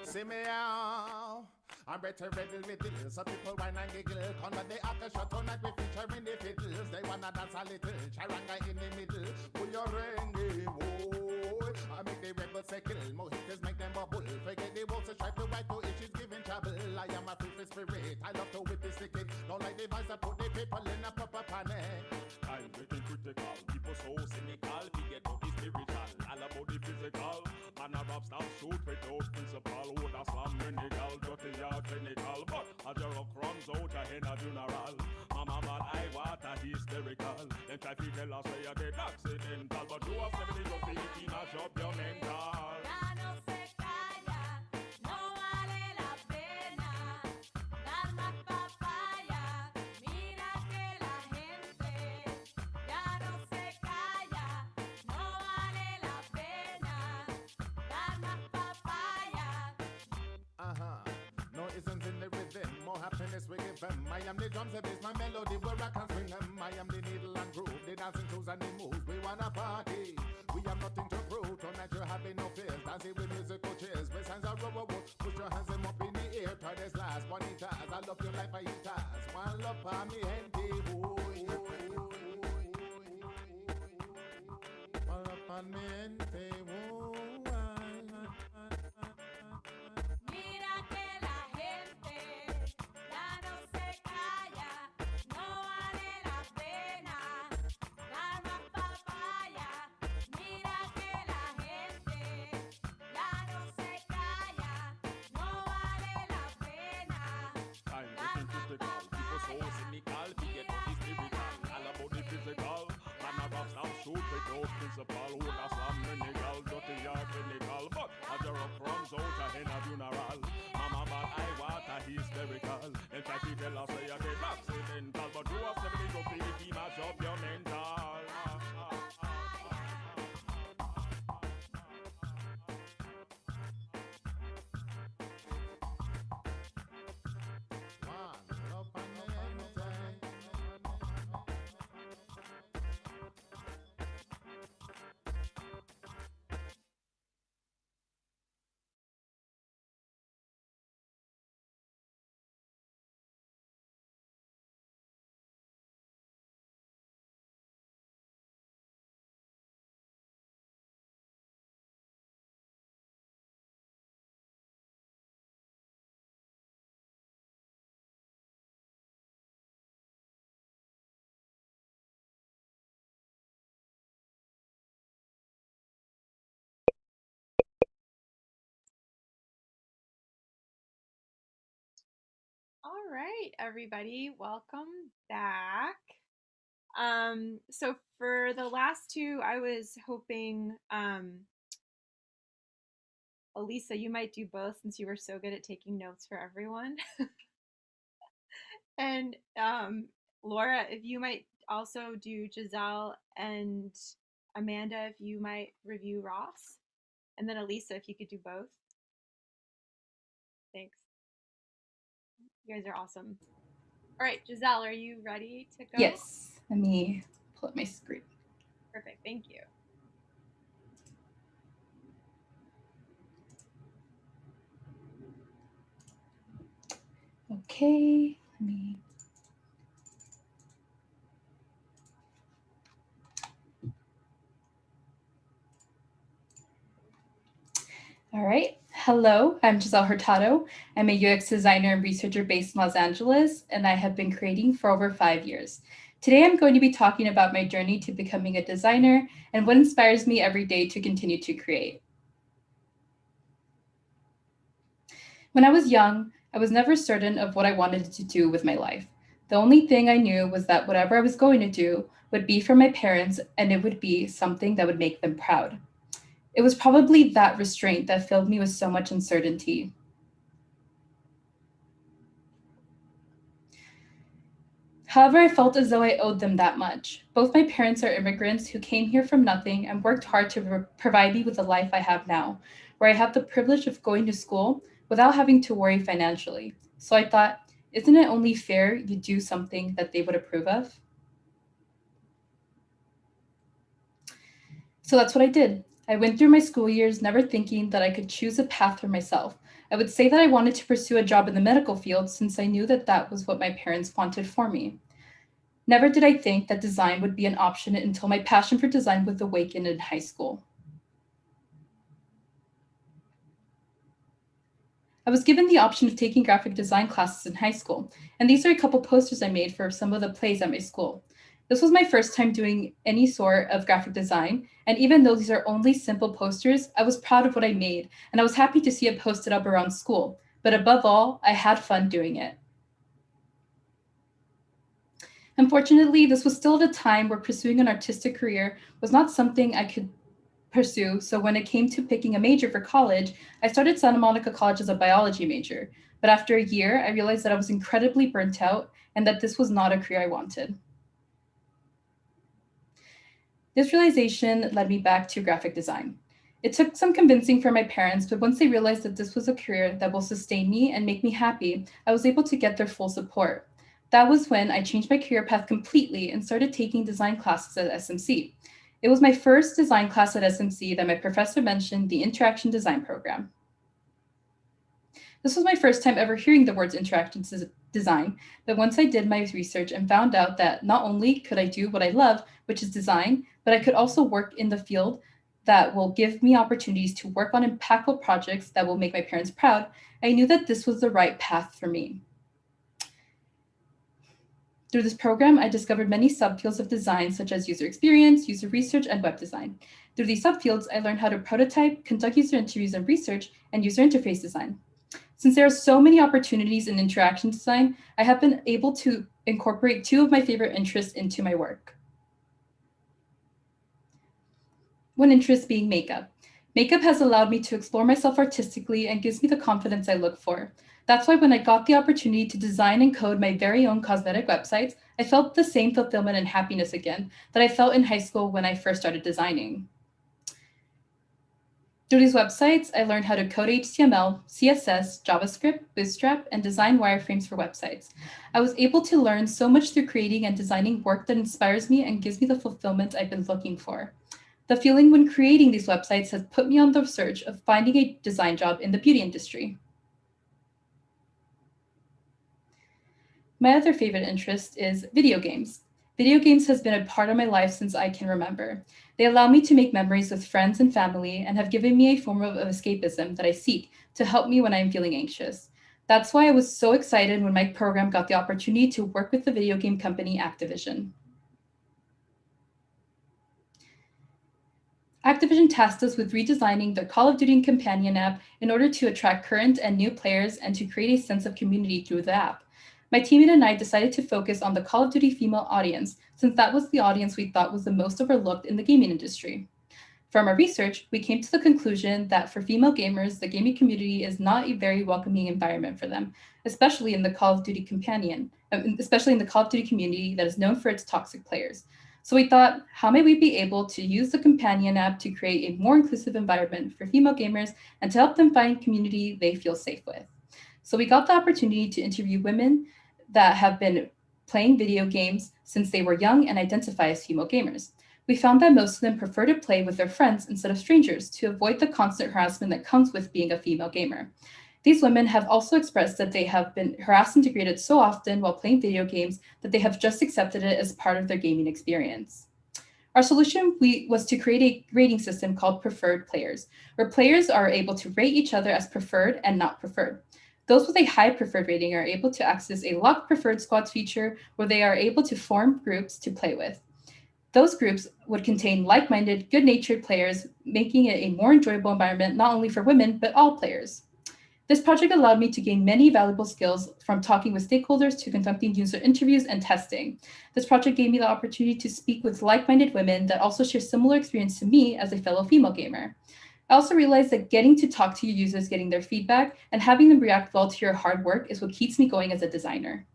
See me out. I'm better ready little, some people whine and giggle. Come on the after shot tonight we featuring the fiddles. They wanna dance a little, charanga in the middle. Pull your rengi, boy. I make the rebels say kill, mojitos make them bubble. Forget the wolves to strive to right to itch is giving trouble. I am a free spirit, I love to whip the stick it. Don't like the vibes that put the people in a proper panic. I'm getting critical, people so cynical. Forget about the spiritual, all about the physical. Man a rap stop shoot without principle. Would a slam minigal, dirty or clinical. But a rock runs out a hen a funeral. Mama bad eye water hysterical. Then try to tell us where you get accidental. But you have 70 to 50 mash up your mental. Ya no se calla, no vale la pena dar más papaya. Mira que la gente ya no se calla, no vale la pena dar más papaya. No isn't in the rhythm, more happiness we give them. I am the drums, it is my melody where I can swing them. I am the needle and groove, the dancing tools and the moves. We wanna party, we have nothing to prove. Tonight you're having no fears, dancing with musical chairs. With signs of rubber wood, put your hands them up in the air. Try this last, bonitas, I love your life, I eat us. One love for me, gente, one love for me, gente, Mira que la gente ya no se calla, no vale la pena dar más papaya. Mira que la gente ya no se calla, no vale la pena I'm dar getting más critical, people so cynical. Forget about the spiritual, all about the physical. Man a rap stop shoot without principle. Would a slam minigal, dirty or clinical. But a rock runs out a hen a funeral. Mama bad eye water hysterical. And try to tell us where you get accidental. But you have 70 to 50 mash up your mental. right, everybody, welcome back. So for the last two, I was hoping, Elisa, you might do both since you were so good at taking notes for everyone. And Laura, if you might also do Giselle, and Amanda, if you might review Ross. And then Elisa, if you could do both. Thanks. You guys are awesome. All right, Giselle, are you ready to go? Yes. Let me pull up my screen. Perfect, thank you. Okay, let me. All right. Hello, I'm Giselle Hurtado. I'm a UX designer and researcher based in Los Angeles, and I have been creating for over 5 years. Today, I'm going to be talking about my journey to becoming a designer and what inspires me every day to continue to create. When I was young, I was never certain of what I wanted to do with my life. The only thing I knew was that whatever I was going to do would be for my parents, and it would be something that would make them proud. It was probably that restraint that filled me with so much uncertainty. However, I felt as though I owed them that much. Both my parents are immigrants who came here from nothing and worked hard to provide me with the life I have now, where I have the privilege of going to school without having to worry financially. So I thought, isn't it only fair you do something that they would approve of? So that's what I did. I went through my school years never thinking that I could choose a path for myself. I would say that I wanted to pursue a job in the medical field since I knew that that was what my parents wanted for me. Never did I think that design would be an option until my passion for design was awakened in high school. I was given the option of taking graphic design classes in high school, and these are a couple posters I made for some of the plays at my school. This was my first time doing any sort of graphic design, and even though these are only simple posters, I was proud of what I made, and I was happy to see it posted up around school. But above all, I had fun doing it. Unfortunately, this was still at a time where pursuing an artistic career was not something I could pursue, so when it came to picking a major for college, I started Santa Monica College as a biology major. But after a year, I realized that I was incredibly burnt out and that this was not a career I wanted. This realization led me back to graphic design. It took some convincing from my parents, but once they realized that this was a career that will sustain me and make me happy, I was able to get their full support. That was when I changed my career path completely and started taking design classes at SMC. It was my first design class at SMC that my professor mentioned, the Interaction Design program. This was my first time ever hearing the words interaction design, but once I did my research and found out that not only could I do what I love, which is design, but I could also work in the field that will give me opportunities to work on impactful projects that will make my parents proud, I knew that this was the right path for me. Through this program, I discovered many subfields of design, such as user experience, user research, and web design. Through these subfields, I learned how to prototype, conduct user interviews and research, and user interface design. Since there are so many opportunities in interaction design, I have been able to incorporate two of my favorite interests into my work. One interest being makeup. Makeup has allowed me to explore myself artistically and gives me the confidence I look for. That's why when I got the opportunity to design and code my very own cosmetic websites, I felt the same fulfillment and happiness again that I felt in high school when I first started designing. Through these websites, I learned how to code HTML, CSS, JavaScript, Bootstrap, and design wireframes for websites. I was able to learn so much through creating and designing work that inspires me and gives me the fulfillment I've been looking for. The feeling when creating these websites has put me on the search of finding a design job in the beauty industry. My other favorite interest is video games. Video games has been a part of my life since I can remember. They allow me to make memories with friends and family and have given me a form of escapism that I seek to help me when I'm feeling anxious. That's why I was so excited when my program got the opportunity to work with the video game company Activision. Activision tasked us with redesigning the Call of Duty companion app in order to attract current and new players and to create a sense of community through the app. My teammate and I decided to focus on the Call of Duty female audience, since that was the audience we thought was the most overlooked in the gaming industry. From our research, we came to the conclusion that for female gamers, the gaming community is not a very welcoming environment for them, especially in the Call of Duty community that is known for its toxic players. So we thought, how may we be able to use the companion app to create a more inclusive environment for female gamers and to help them find community they feel safe with? So we got the opportunity to interview women that have been playing video games since they were young and identify as female gamers. We found that most of them prefer to play with their friends instead of strangers to avoid the constant harassment that comes with being a female gamer. These women have also expressed that they have been harassed and degraded so often while playing video games that they have just accepted it as part of their gaming experience. Our solution was to create a rating system called Preferred Players, where players are able to rate each other as preferred and not preferred. Those with a high preferred rating are able to access a locked preferred squads feature where they are able to form groups to play with. Those groups would contain like-minded, good-natured players, making it a more enjoyable environment not only for women, but all players. This project allowed me to gain many valuable skills from talking with stakeholders to conducting user interviews and testing. This project gave me the opportunity to speak with like-minded women that also share similar experience to me as a fellow female gamer. I also realized that getting to talk to your users, getting their feedback, and having them react well to your hard work is what keeps me going as a designer.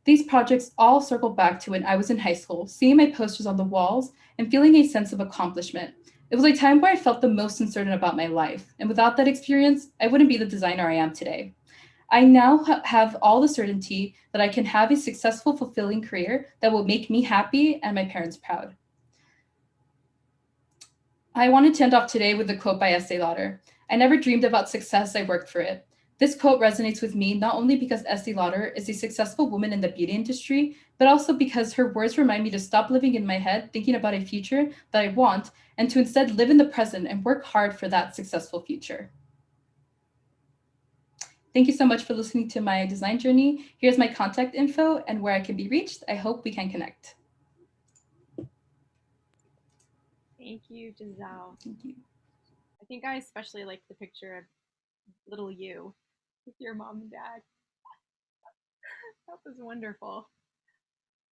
These projects all circle back to when I was in high school, seeing my posters on the walls and feeling a sense of accomplishment. It was a time where I felt the most uncertain about my life, and without that experience, I wouldn't be the designer I am today. I now have all the certainty that I can have a successful, fulfilling career that will make me happy and my parents proud. I wanted to end off today with a quote by Estee Lauder. I never dreamed about success, I worked for it. This quote resonates with me not only because Estee Lauder is a successful woman in the beauty industry, but also because her words remind me to stop living in my head thinking about a future that I want and to instead live in the present and work hard for that successful future. Thank you so much for listening to my design journey. Here's my contact info and where I can be reached. I hope we can connect. Thank you, Giselle. Thank you. I think I especially like the picture of little you with your mom and dad. That was wonderful.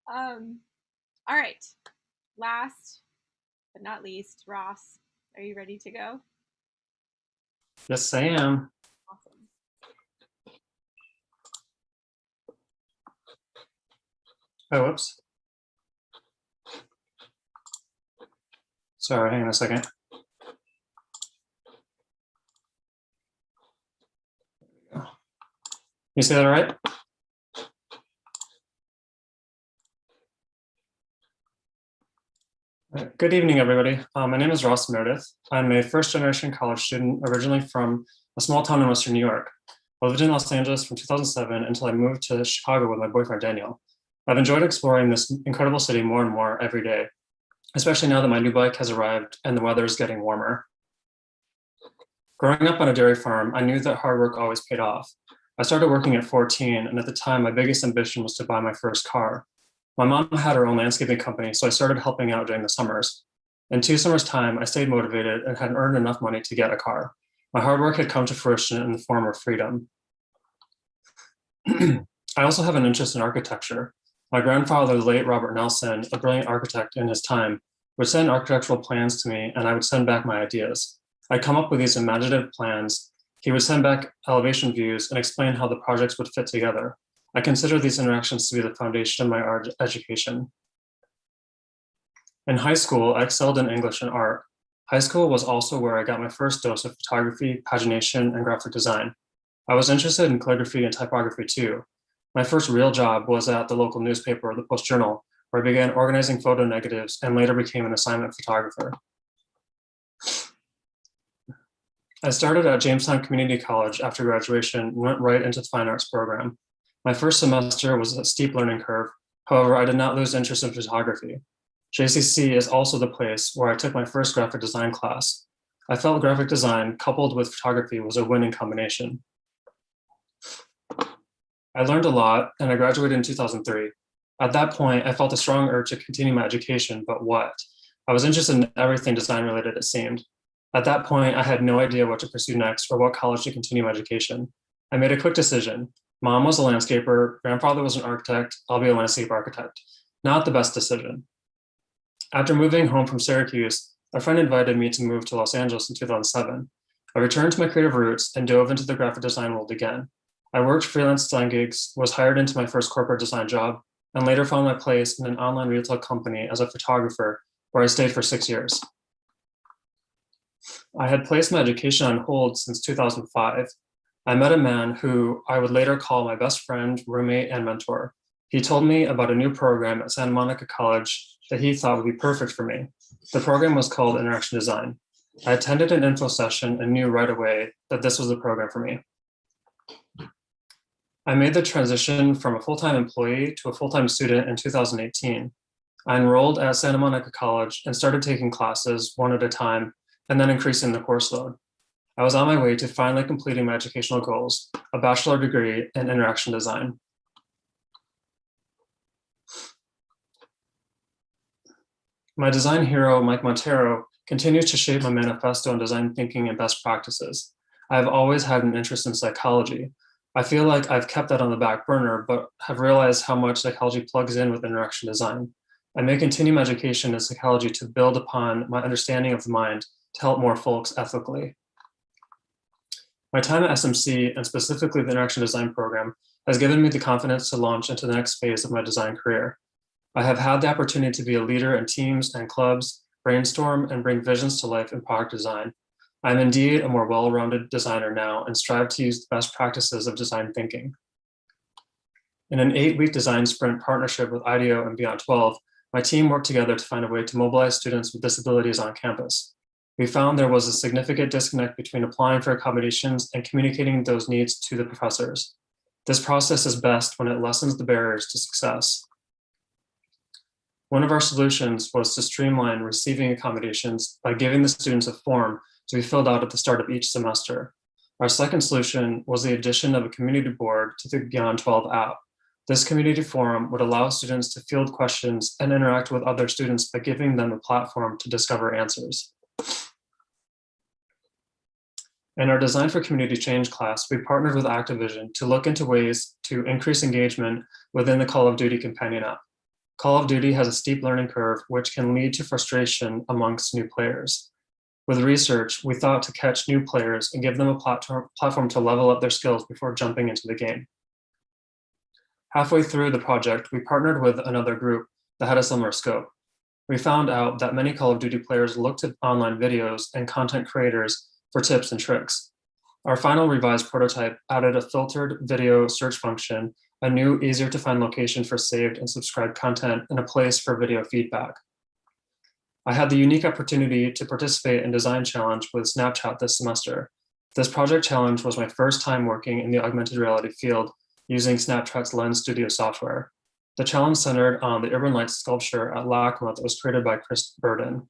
All right. Last but not least, Ross, are you ready to go? Yes, I am. Awesome. Oh, whoops. Sorry, hang on a second. You say that all right? Good evening, everybody. My name is Ross Meredith. I'm a first-generation college student originally from a small town in Western New York. I lived in Los Angeles from 2007 until I moved to Chicago with my boyfriend, Daniel. I've enjoyed exploring this incredible city more and more every day, especially now that my new bike has arrived and the weather is getting warmer. Growing up on a dairy farm, I knew that hard work always paid off. I started working at 14, and at the time, my biggest ambition was to buy my first car. My mom had her own landscaping company, so I started helping out during the summers. In 2 summers' time, I stayed motivated and had earned enough money to get a car. My hard work had come to fruition in the form of freedom. I also have an interest in architecture. My grandfather, the late Robert Nelson, a brilliant architect in his time, would send architectural plans to me, and I would send back my ideas. I'd come up with these imaginative plans. He would send back elevation views and explain how the projects would fit together. I consider these interactions to be the foundation of my art education. In high school, I excelled in English and art. High school was also where I got my first dose of photography, pagination, and graphic design. I was interested in calligraphy and typography too. My first real job was at the local newspaper, the Post Journal, where I began organizing photo negatives and later became an assignment photographer. I started at Jamestown Community College after graduation and went right into the fine arts program. My first semester was a steep learning curve. However, I did not lose interest in photography. JCC is also the place where I took my first graphic design class. I felt graphic design coupled with photography was a winning combination. I learned a lot and I graduated in 2003. At that point, I felt a strong urge to continue my education, but what? I was interested in everything design related, it seemed. At that point, I had no idea what to pursue next or what college to continue my education. I made a quick decision. Mom was a landscaper, grandfather was an architect, I'll be a landscape architect. Not the best decision. After moving home from Syracuse, a friend invited me to move to Los Angeles in 2007. I returned to my creative roots and dove into the graphic design world again. I worked freelance design gigs, was hired into my first corporate design job, and later found my place in an online retail company as a photographer, where I stayed for 6 years. I had placed my education on hold since 2005. I met a man who I would later call my best friend, roommate, and mentor. He told me about a new program at Santa Monica College that he thought would be perfect for me. The program was called Interaction Design. I attended an info session and knew right away that this was the program for me. I made the transition from a full-time employee to a full-time student in 2018. I enrolled at Santa Monica College and started taking classes one at a time and then increasing the course load. I was on my way to finally completing my educational goals, a bachelor degree in interaction design. My design hero, Mike Montero, continues to shape my manifesto on design thinking and best practices. I have always had an interest in psychology. I feel like I've kept that on the back burner, but have realized how much psychology plugs in with interaction design. I may continue my education in psychology to build upon my understanding of the mind to help more folks ethically. My time at SMC, and specifically the Interaction Design program, has given me the confidence to launch into the next phase of my design career. I have had the opportunity to be a leader in teams and clubs, brainstorm, and bring visions to life in product design. I'm indeed a more well-rounded designer now and strive to use the best practices of design thinking. In an 8-week design sprint partnership with IDEO and Beyond 12, my team worked together to find a way to mobilize students with disabilities on campus. We found there was a significant disconnect between applying for accommodations and communicating those needs to the professors. This process is best when it lessens the barriers to success. One of our solutions was to streamline receiving accommodations by giving the students a form to be filled out at the start of each semester. Our second solution was the addition of a community board to the Beyond 12 app. This community forum would allow students to field questions and interact with other students by giving them a platform to discover answers. In our Design for Community Change class, we partnered with Activision to look into ways to increase engagement within the Call of Duty companion app. Call of Duty has a steep learning curve, which can lead to frustration amongst new players. With research, we thought to catch new players and give them a platform to level up their skills before jumping into the game. Halfway through the project, we partnered with another group that had a similar scope. We found out that many Call of Duty players looked at online videos and content creators for tips and tricks. Our final revised prototype added a filtered video search function, a new, easier to find location for saved and subscribed content, and a place for video feedback. I had the unique opportunity to participate in Design Challenge with Snapchat this semester. This project challenge was my first time working in the augmented reality field using Snapchat's Lens Studio software. The challenge centered on the Urban Lights sculpture at LACMA that was created by Chris Burden.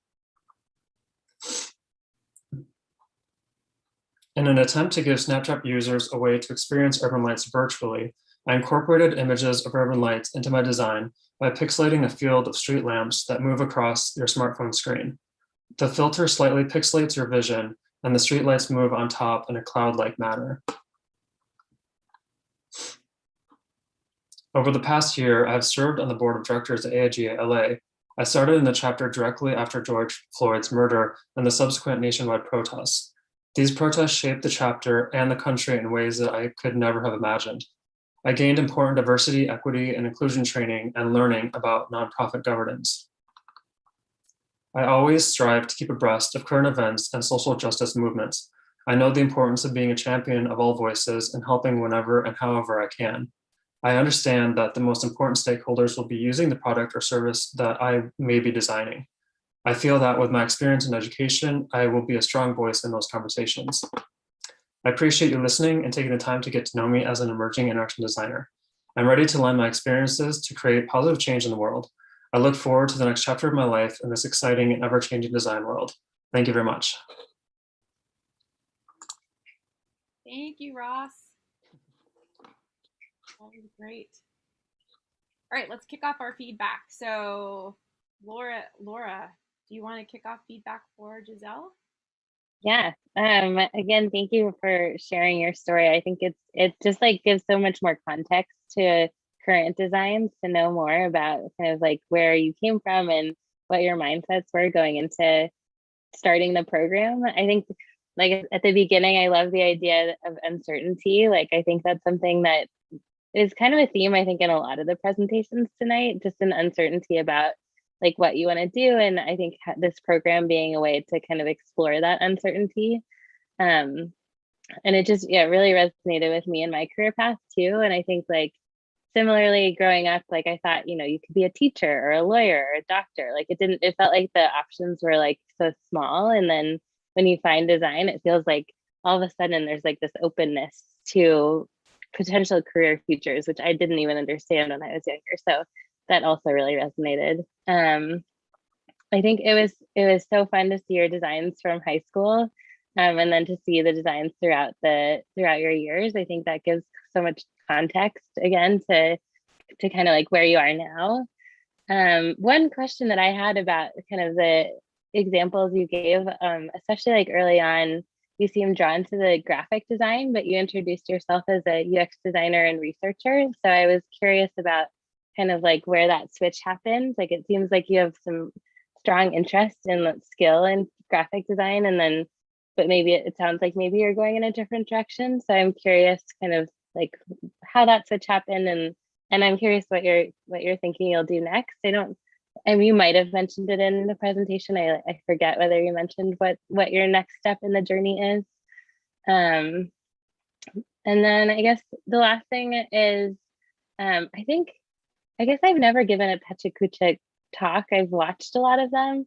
In an attempt to give Snapchat users a way to experience urban lights virtually, I incorporated images of urban lights into my design by pixelating a field of street lamps that move across your smartphone screen. The filter slightly pixelates your vision, and the streetlights move on top in a cloud-like manner. Over the past year, I have served on the board of directors at AIGA LA. I started in the chapter directly after George Floyd's murder and the subsequent nationwide protests. These protests shaped the chapter and the country in ways that I could never have imagined. I gained important diversity, equity, and inclusion training and learning about nonprofit governance. I always strive to keep abreast of current events and social justice movements. I know the importance of being a champion of all voices and helping whenever and however I can. I understand that the most important stakeholders will be using the product or service that I may be designing. I feel that with my experience in education, I will be a strong voice in those conversations. I appreciate you listening and taking the time to get to know me as an emerging interaction designer. I'm ready to lend my experiences to create positive change in the world. I look forward to the next chapter of my life in this exciting and ever-changing design world. Thank you very much. Thank you, Ross. That was great. All right, let's kick off our feedback. So Laura, do you want to kick off feedback for Giselle? Yeah. Again, thank you for sharing your story. I think it just like gives so much more context to current designs to know more about kind of like where you came from and what your mindsets were going into starting the program. I think like at the beginning, I love the idea of uncertainty. Like I think that's something that is kind of a theme, I think, in a lot of the presentations tonight, just an uncertainty about like what you want to do. And I think this program being a way to kind of explore that uncertainty. Um, and it just, yeah, really resonated with me in my career path too. And I think like similarly growing up, like I thought, you know, you could be a teacher or a lawyer or a doctor. Like it felt like the options were like so small. And then when you find design, it feels like all of a sudden there's like this openness to potential career futures, which I didn't even understand when I was younger. So that also really resonated. I think it was so fun to see your designs from high school, and then to see the designs throughout your years. I think that gives so much context again to kind of like where you are now. One question that I had about kind of the examples you gave, especially like early on, you seemed drawn to the graphic design, but you introduced yourself as a UX designer and researcher. So I was curious about kind of like where that switch happened. Like it seems like you have some strong interest and skill in graphic design, and then, but maybe it sounds like maybe you're going in a different direction. So I'm curious kind of like how that switch happened, and I'm curious what you're thinking you'll do next. I don't, I mean, you might have mentioned it in the presentation. I forget whether you mentioned what your next step in the journey is. Um, and then I guess the last thing is, I guess I've never given a Pechakucha talk. I've watched a lot of them.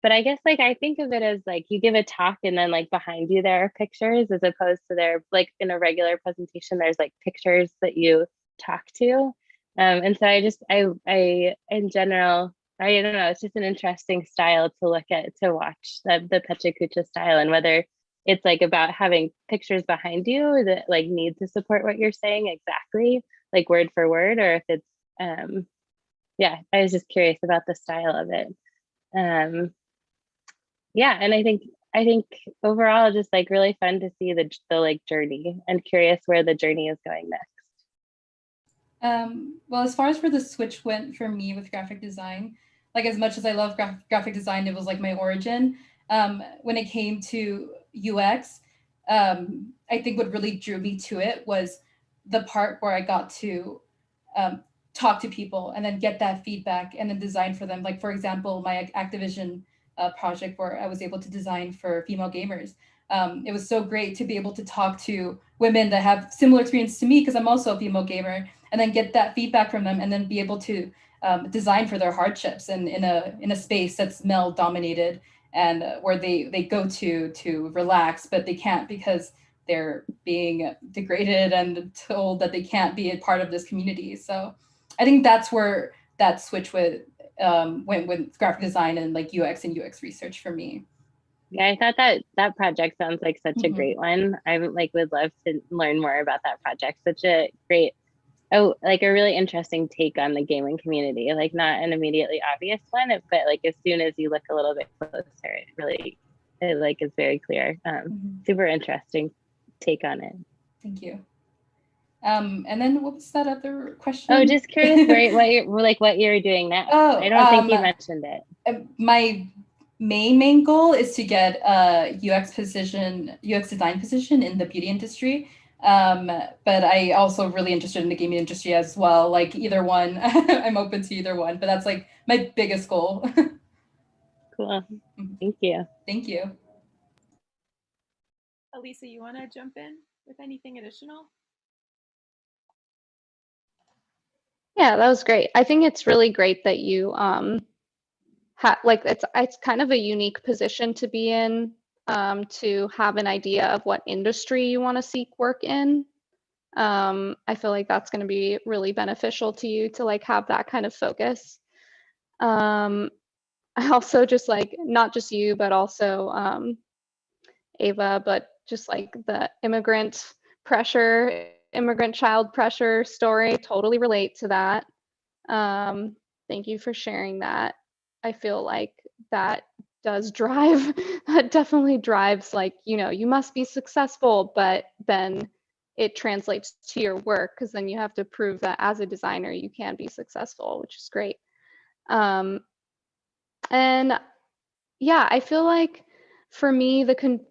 But I guess like I think of it as like you give a talk and then like behind you there are pictures, as opposed to there like in a regular presentation, there's like pictures that you talk to. And so I in general, I don't know, it's just an interesting style to look at, to watch the Pechakucha style, and whether it's like about having pictures behind you that like need to support what you're saying exactly, like word for word, or if it's, yeah, I was just curious about the style of it. Yeah, and I think overall just like really fun to see the like journey, and curious where the journey is going next. Well, as far as where the switch went for me with graphic design, like as much as I love graphic design, it was like my origin. When it came to UX, I think what really drew me to it was the part where I got to talk to people and then get that feedback and then design for them. Like for example, my Activision project where I was able to design for female gamers. It was so great to be able to talk to women that have similar experience to me, because I'm also a female gamer, and then get that feedback from them, and then be able to design for their hardships and in a space that's male dominated, and where they go to relax, but they can't because they're being degraded and told that they can't be a part of this community. So I think that's where that switch went with graphic design and like UX and UX research for me. Yeah, I thought that project sounds like such a great one. I like would love to learn more about that project. Such a great, oh, like a really interesting take on the gaming community. Like not an immediately obvious one, but like as soon as you look a little bit closer, it like is very clear. Super interesting take on it. Thank you. And then what was that other question? Oh, just curious what you're doing now. Oh, I don't think you mentioned it. My main goal is to get a UX design position in the beauty industry. But I also really interested in the gaming industry as well. Like either one, I'm open to either one. But that's like my biggest goal. Cool. Thank you. Thank you. Elisa, you want to jump in with anything additional? Yeah, that was great. I think it's really great that you like it's kind of a unique position to be in, to have an idea of what industry you want to seek work in. I feel like that's going to be really beneficial to you to like have that kind of focus. I also just like, not just you, but also Ava, but just like the immigrant child pressure story, totally relate to that. Thank you for sharing that. I feel like that does drive, that definitely drives, like, you must be successful, but then it translates to your work, because then you have to prove that as a designer you can be successful, which is great. And yeah, I feel like for me,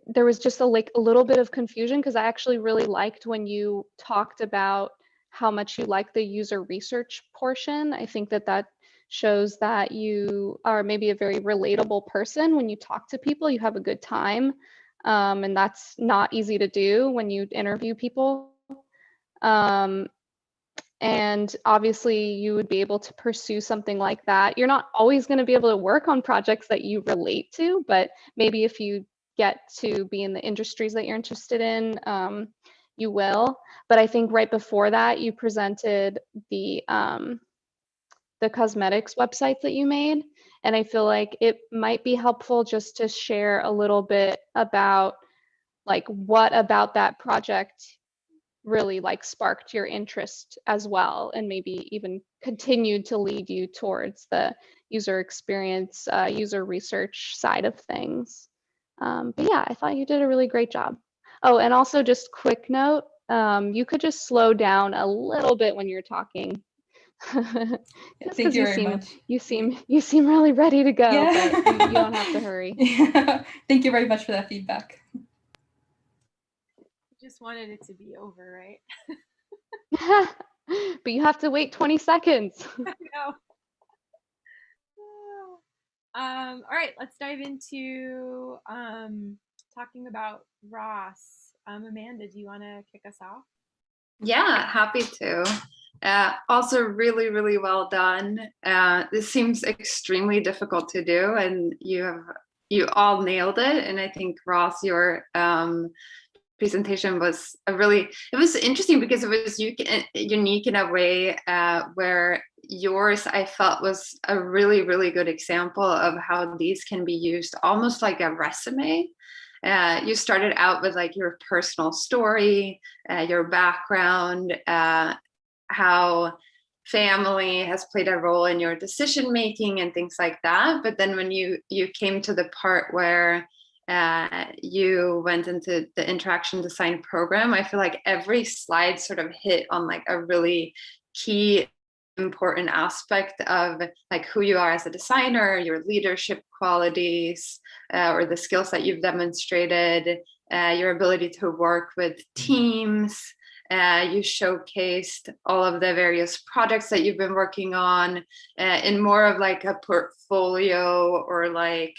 there was just a little bit of confusion, because I actually really liked when you talked about how much you like the user research portion. I think that shows that you are maybe a very relatable person. When you talk to people, you have a good time. And that's not easy to do when you interview people. And obviously you would be able to pursue something like that. You're not always going to be able to work on projects that you relate to, but maybe if you get to be in the industries that you're interested in, you will. But I think right before that, you presented the cosmetics websites that you made. And I feel like it might be helpful just to share a little bit about, like, what about that project really like sparked your interest as well, and maybe even continued to lead you towards the user experience, user research side of things. But yeah, I thought you did a really great job. Oh, and also just quick note, you could just slow down a little bit when you're talking. Just Thank because you very much. you seem really ready to go, Yeah. but you don't have to hurry. Yeah. Thank you very much for that feedback. Just wanted it to be over, right? But you have to wait 20 seconds. I know. All right, let's dive into talking about Ross. Amanda, do you want to kick us off? Yeah, happy to. Also really, really well done. This seems extremely difficult to do, and you all nailed it. And I think, Ross, your presentation was it was interesting because it was unique in a way where yours, I felt, was a really, really good example of how these can be used almost like a resume. You started out with like your personal story, your background, how family has played a role in your decision making and things like that. But then when you came to the part where you went into the interaction design program, I feel like every slide sort of hit on like a really key important aspect of like who you are as a designer, your leadership qualities, or the skills that you've demonstrated, your ability to work with teams. You showcased all of the various projects that you've been working on in more of like a portfolio or like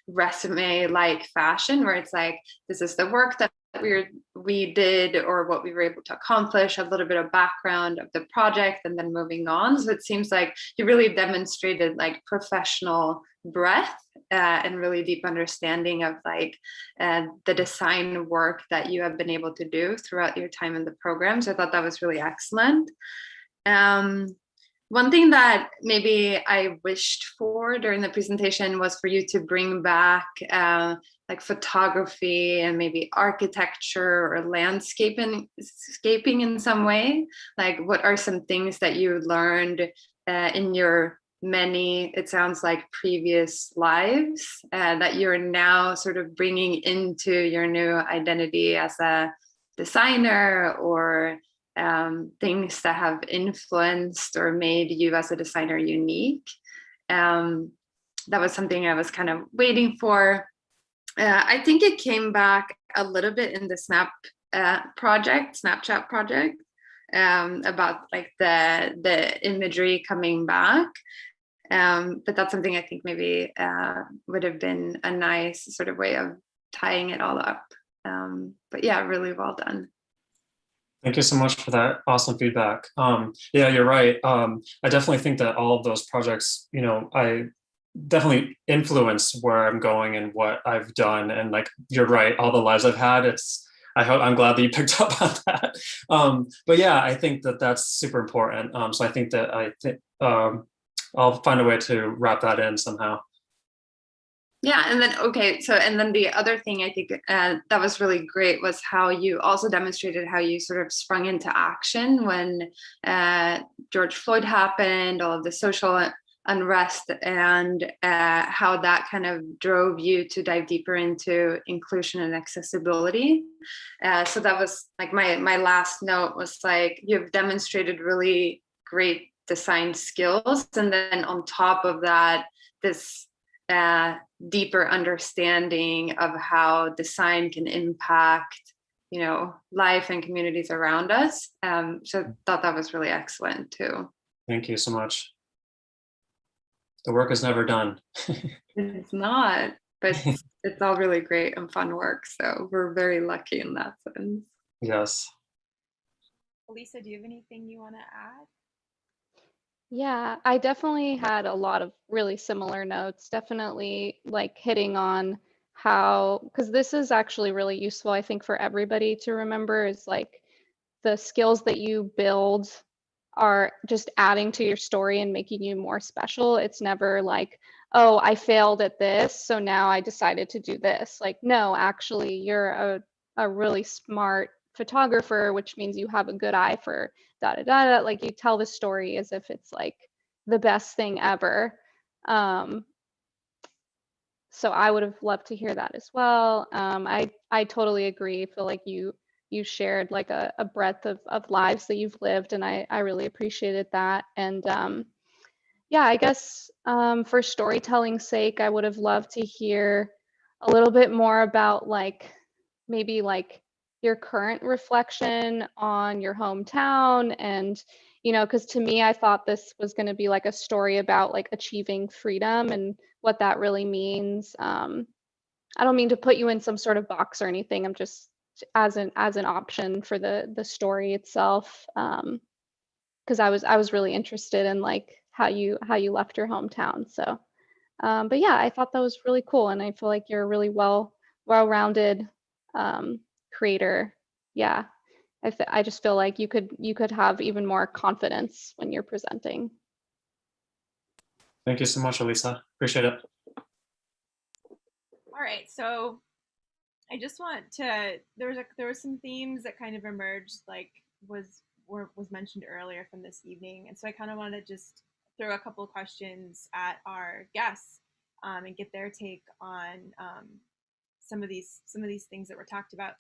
resume like fashion, where it's like, this is the work that we did or what we were able to accomplish, a little bit of background of the project, and then moving on. So it seems like you really demonstrated like professional breadth and really deep understanding of like the design work that you have been able to do throughout your time in the program. So I thought that was really excellent. One thing that maybe I wished for during the presentation was for you to bring back like photography and maybe architecture or landscaping in some way. Like, what are some things that you learned in your many, it sounds like, previous lives that you're now sort of bringing into your new identity as a designer, or things that have influenced or made you as a designer unique? That was something I was kind of waiting for. I think it came back a little bit in the Snapchat project, about like the imagery coming back. But that's something I think maybe would have been a nice sort of way of tying it all up. But yeah, really well done. Thank you so much for that awesome feedback. Yeah, you're right. I definitely think that all of those projects, I definitely influence where I'm going and what I've done. And like, you're right, all the lives I've had, I'm glad that you picked up on that. But yeah, I think that that's super important. So I think that I'll find a way to wrap that in somehow. Yeah, and then and then the other thing I think that was really great was how you also demonstrated how you sort of sprung into action when George Floyd happened, all of the social unrest, and how that kind of drove you to dive deeper into inclusion and accessibility. So that was like my last note was like, you've demonstrated really great design skills, and then on top of that, this deeper understanding of how design can impact, you know, life and communities around us. So I thought that was really excellent too. Thank you so much. The work is never done. It's not, but it's all really great and fun work. So we're very lucky in that sense. Yes. Elisa, do you have anything you want to add? Yeah, I definitely had a lot of really similar notes, definitely like hitting on how, because this is actually really useful, I think, for everybody to remember is like the skills that you build are just adding to your story and making you more special. It's never like, oh, I failed at this, so now I decided to do this. Like, no, actually, you're a really smart photographer, which means you have a good eye for da da da da. Like, you tell the story as if it's like the best thing ever. So I would have loved to hear that as well. I totally agree. I feel like you shared like a breadth of lives that you've lived, and I really appreciated that. And yeah, I guess for storytelling's sake, I would have loved to hear a little bit more about like maybe like your current reflection on your hometown, and you know, because to me, I thought this was going to be like a story about like achieving freedom and what that really means. I don't mean to put you in some sort of box or anything. I'm just as an option for the story itself, because I was really interested in like how you left your hometown. So, but yeah, I thought that was really cool, and I feel like you're a really well-rounded creator. Yeah, I just feel like you could have even more confidence when you're presenting. Thank you so much, Elisa. Appreciate it. All right, so I just want to there were some themes that kind of emerged, like was mentioned earlier from this evening, and so I kind of want to just throw a couple of questions at our guests and get their take on some of these things that were talked about.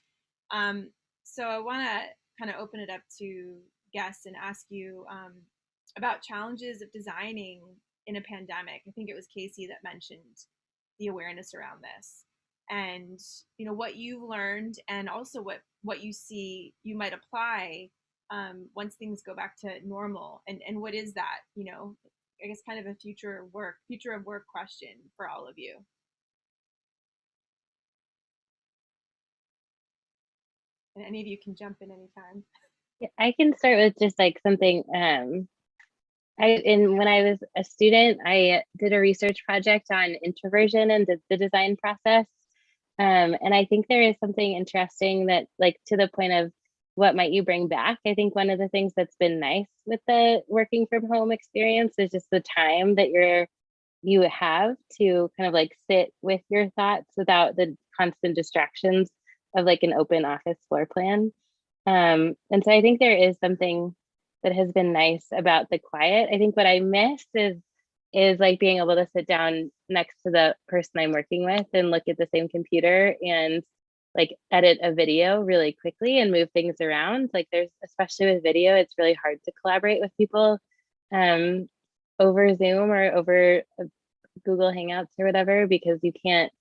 So I want to kind of open it up to guests and ask you about challenges of designing in a pandemic. I think it was Casey that mentioned the awareness around this, and you know what you've learned, and also what you see you might apply once things go back to normal, and what is that, you know, I guess kind of a future of work question for all of you. And any of you can jump in anytime. Yeah, I can start with just like something. When I was a student, I did a research project on introversion and the design process. And I think there is something interesting that, like, to the point of what might you bring back. I think one of the things that's been nice with the working from home experience is just the time that you have to kind of like sit with your thoughts without the constant distractions of like an open office floor plan. And so I think there is something that has been nice about the quiet. I think what I miss is like being able to sit down next to the person I'm working with and look at the same computer and like edit a video really quickly and move things around. Like there's, especially with video, it's really hard to collaborate with people over Zoom or over Google Hangouts or whatever, because you can't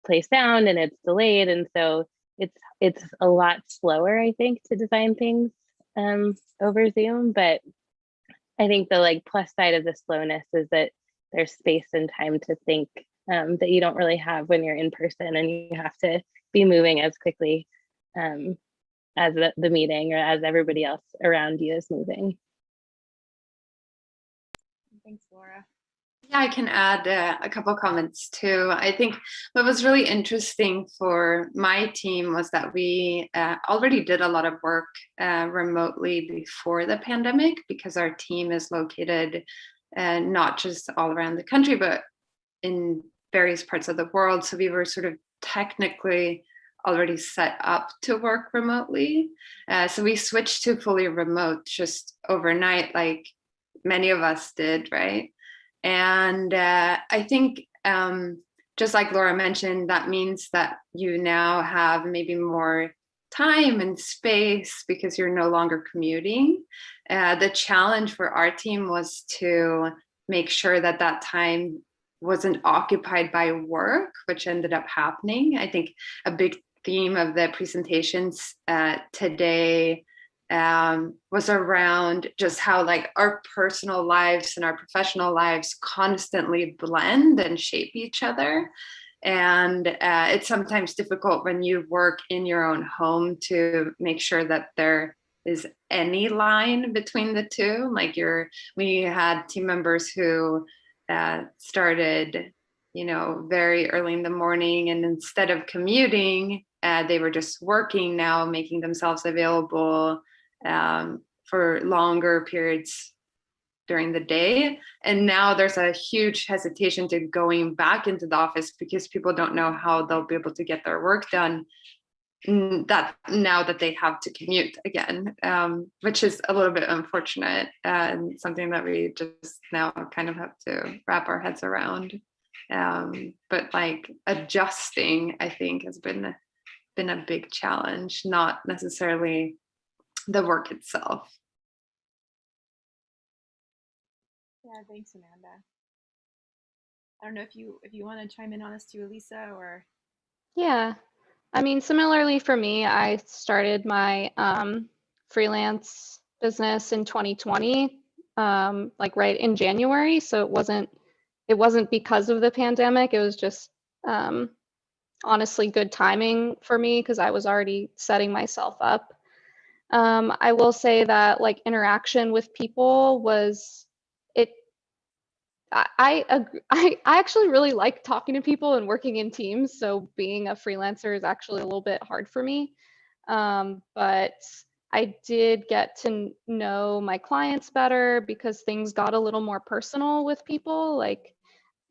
play sound and it's delayed. And so it's a lot slower, I think, to design things over Zoom. But I think the like plus side of the slowness is that there's space and time to think that you don't really have when you're in person, and you have to be moving as quickly as the meeting or as everybody else around you is moving. Thanks, Laura. Yeah, I can add a couple comments too. I think what was really interesting for my team was that we already did a lot of work remotely before the pandemic, because our team is located not just all around the country, but in various parts of the world. So we were sort of technically already set up to work remotely. So we switched to fully remote just overnight, like many of us did, right? And I think just like Laura mentioned, that means that you now have maybe more time and space because you're no longer commuting. The challenge for our team was to make sure that that time wasn't occupied by work, which ended up happening. I think a big theme of the presentations today was around just how like our personal lives and our professional lives constantly blend and shape each other. And it's sometimes difficult when you work in your own home to make sure that there is any line between the two. Like we had team members who started, very early in the morning, and instead of commuting, they were just working now, making themselves available for longer periods during the day. And now there's a huge hesitation to going back into the office because people don't know how they'll be able to get their work done that now that they have to commute again, which is a little bit unfortunate and something that we just now kind of have to wrap our heads around. But like adjusting, I think, has been a big challenge, not necessarily the work itself. Yeah, thanks, Amanda. I don't know if you want to chime in on this too, Elisa, or Yeah, I mean, similarly for me, I started my freelance business in 2020, like right in January. So it wasn't because of the pandemic. It was just honestly good timing for me because I was already setting myself up. I will say that like interaction with people was it. I actually really like talking to people and working in teams. So being a freelancer is actually a little bit hard for me. But I did get to know my clients better because things got a little more personal with people. Like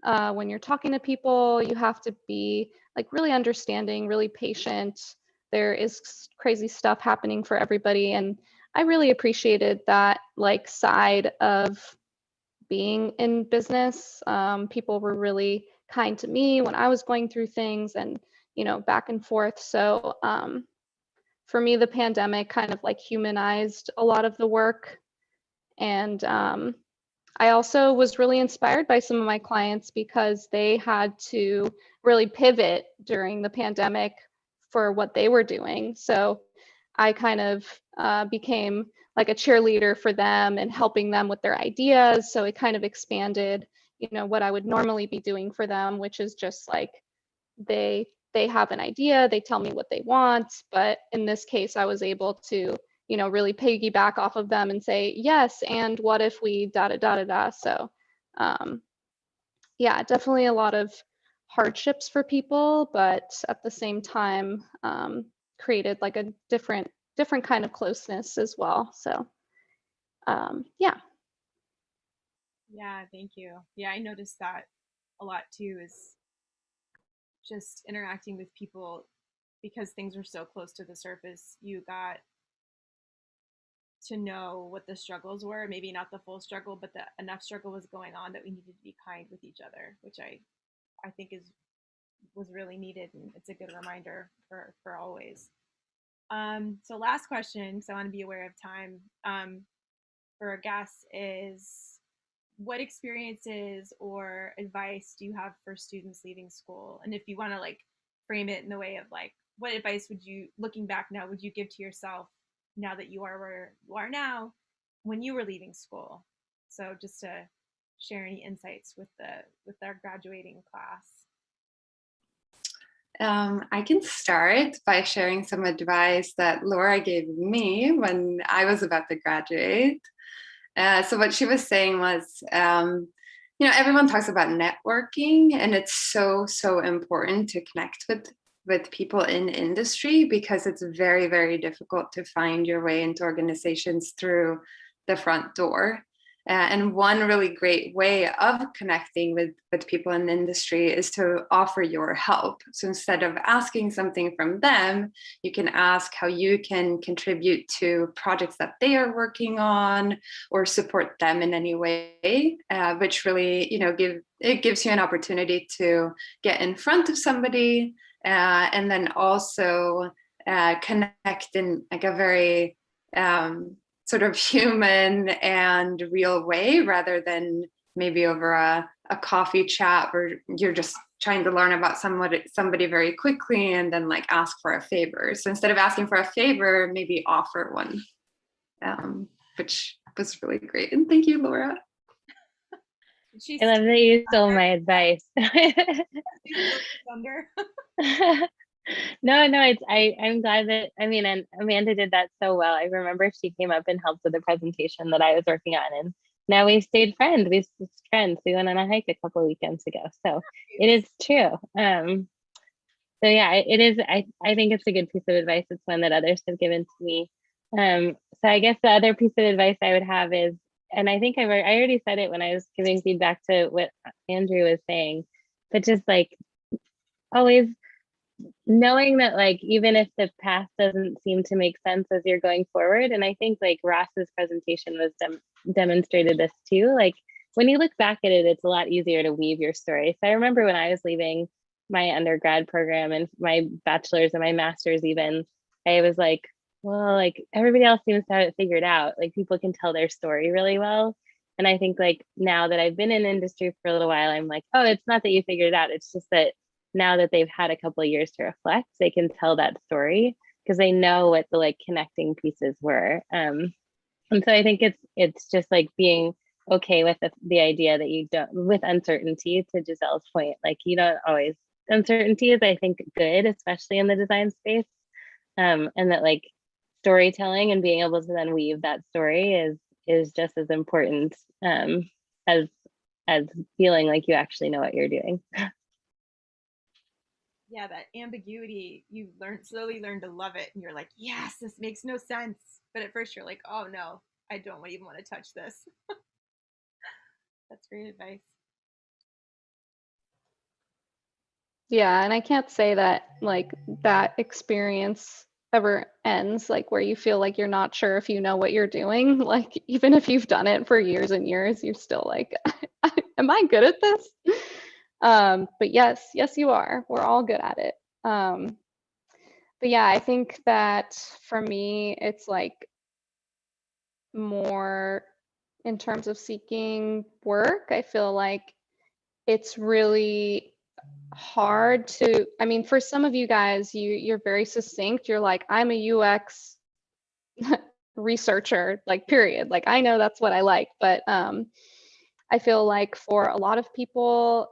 when you're talking to people, you have to be like really understanding, really patient. There is crazy stuff happening for everybody. And I really appreciated that like side of being in business. People were really kind to me when I was going through things and, back and forth. So for me, the pandemic kind of like humanized a lot of the work. And I also was really inspired by some of my clients because they had to really pivot during the pandemic for what they were doing. So I kind of became like a cheerleader for them and helping them with their ideas. So it kind of expanded, what I would normally be doing for them, which is just like they have an idea, they tell me what they want. But in this case, I was able to, really piggyback off of them and say, yes, and what if we da da da da da. So yeah, definitely a lot of hardships for people, but at the same time, created like a different kind of closeness as well. So yeah. yeah, thank you. Yeah, I noticed that a lot too, is just interacting with people because things were so close to the surface. You got to know what the struggles were, maybe not the full struggle, but that enough struggle was going on that we needed to be kind with each other, which I think was really needed, and it's a good reminder for always. So last question, because I want to be aware of time, for our guests is, what experiences or advice do you have for students leaving school? And if you want to like frame it in the way of like, what advice would you, looking back now, would you give to yourself now that you are where you are now when you were leaving school? So just to share any insights with our graduating class. I can start by sharing some advice that Laura gave me when I was about to graduate. So what she was saying was, everyone talks about networking, and it's so important to connect with people in industry because it's very, very difficult to find your way into organizations through the front door. And one really great way of connecting with people in the industry is to offer your help. So instead of asking something from them, you can ask how you can contribute to projects that they are working on or support them in any way, which really, gives you an opportunity to get in front of somebody and then also connect in like a very sort of human and real way, rather than maybe over a coffee chat where you're just trying to learn about somebody very quickly and then like ask for a favor. So instead of asking for a favor, maybe offer one, which was really great. And thank you, Laura. I love that you stole my advice. No, I'm glad that, and Amanda did that so well. I remember she came up and helped with the presentation that I was working on, and now we've stayed friends. We went on a hike a couple of weekends ago, so it is true. So yeah, it is. I think it's a good piece of advice. It's one that others have given to me. So I guess the other piece of advice I would have is, and I think I already said it when I was giving feedback to what Andrew was saying, but just like always knowing that, like, even if the path doesn't seem to make sense as you're going forward, and I think like Ross's presentation was demonstrated this too, like when you look back at it, it's a lot easier to weave your story. So I remember when I was leaving my undergrad program and my bachelor's and my master's even, I was like, well, like everybody else seems to have it figured out. Like people can tell their story really well. And I think like now that I've been in industry for a little while, I'm like, oh, it's not that you figured it out. It's just that now that they've had a couple of years to reflect, they can tell that story because they know what the like connecting pieces were. And so I think it's just like being okay with the idea that you don't, with uncertainty, to Giselle's point, like you don't always, uncertainty is I think good, especially in the design space. And that like storytelling and being able to then weave that story is just as important as feeling like you actually know what you're doing. Yeah, that ambiguity, you slowly learn to love it, and you're like, yes, this makes no sense. But at first you're like, oh no, I don't even want to touch this. That's great advice. Yeah, and I can't say that like that experience ever ends, like where you feel like you're not sure if you know what you're doing. Like even if you've done it for years and years, you're still like, am I good at this? But yes, you are. We're all good at it. But yeah, I think that for me, it's like more in terms of seeking work. I feel like it's really hard to, I mean, for some of you guys, you're very succinct. You're like, I'm a UX researcher, like period. Like I know that's what I like. But I feel like for a lot of people,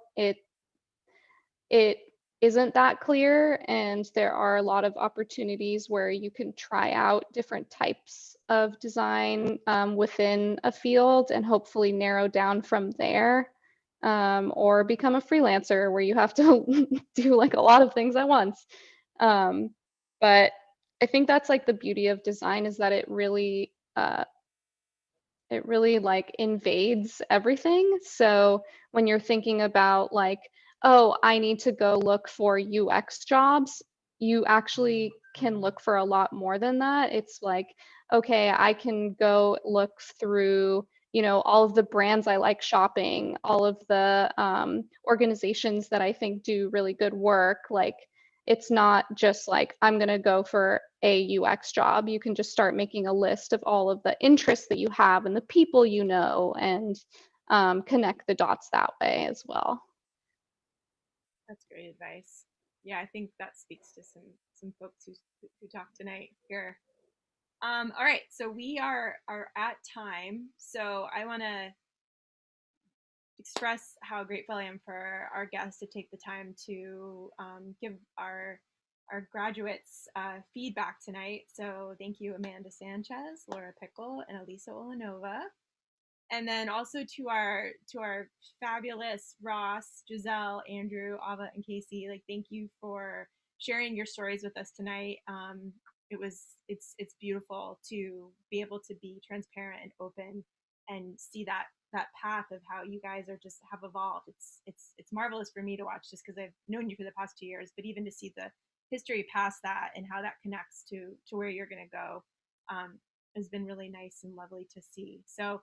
it isn't that clear, and there are a lot of opportunities where you can try out different types of design within a field and hopefully narrow down from there, or become a freelancer where you have to do like a lot of things at once. But I think that's like the beauty of design, is that it really like invades everything. So when you're thinking about like, oh, I need to go look for UX jobs, you actually can look for a lot more than that. It's like, okay, I can go look through, all of the brands I like shopping, all of the organizations that I think do really good work. Like, it's not just like, I'm going to go for a UX job. You can just start making a list of all of the interests that you have and the people you know, and connect the dots that way as well. That's great advice. Yeah, I think that speaks to some folks who talked tonight here. All right, so we are at time. So I want to express how grateful I am for our guests to take the time to give our graduates feedback tonight. So thank you, Amanda Sanchez, Laura Pickle, and Elisa Olanova. And then also to our fabulous Ross, Giselle, Andrew, Ava, and Casey. Like, thank you for sharing your stories with us tonight. It's beautiful to be able to be transparent and open and see that path of how you guys are just have evolved. It's marvelous for me to watch, just because I've known you for the past 2 years, but even to see the history past that and how that connects to where you're going to go has been really nice and lovely to see. So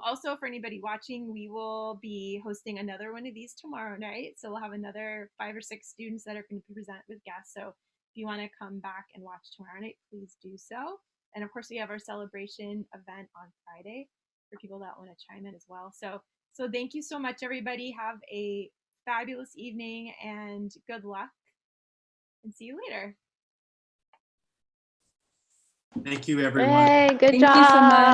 also, for anybody watching, we will be hosting another one of these tomorrow night. So we'll have another 5 or 6 students that are going to present with guests. So if you want to come back and watch tomorrow night, please do so. And of course, we have our celebration event on Friday for people that want to chime in as well. So thank you so much, everybody. Have a fabulous evening and good luck. And see you later. Thank you, everyone. Hey, good Thank job. you so much.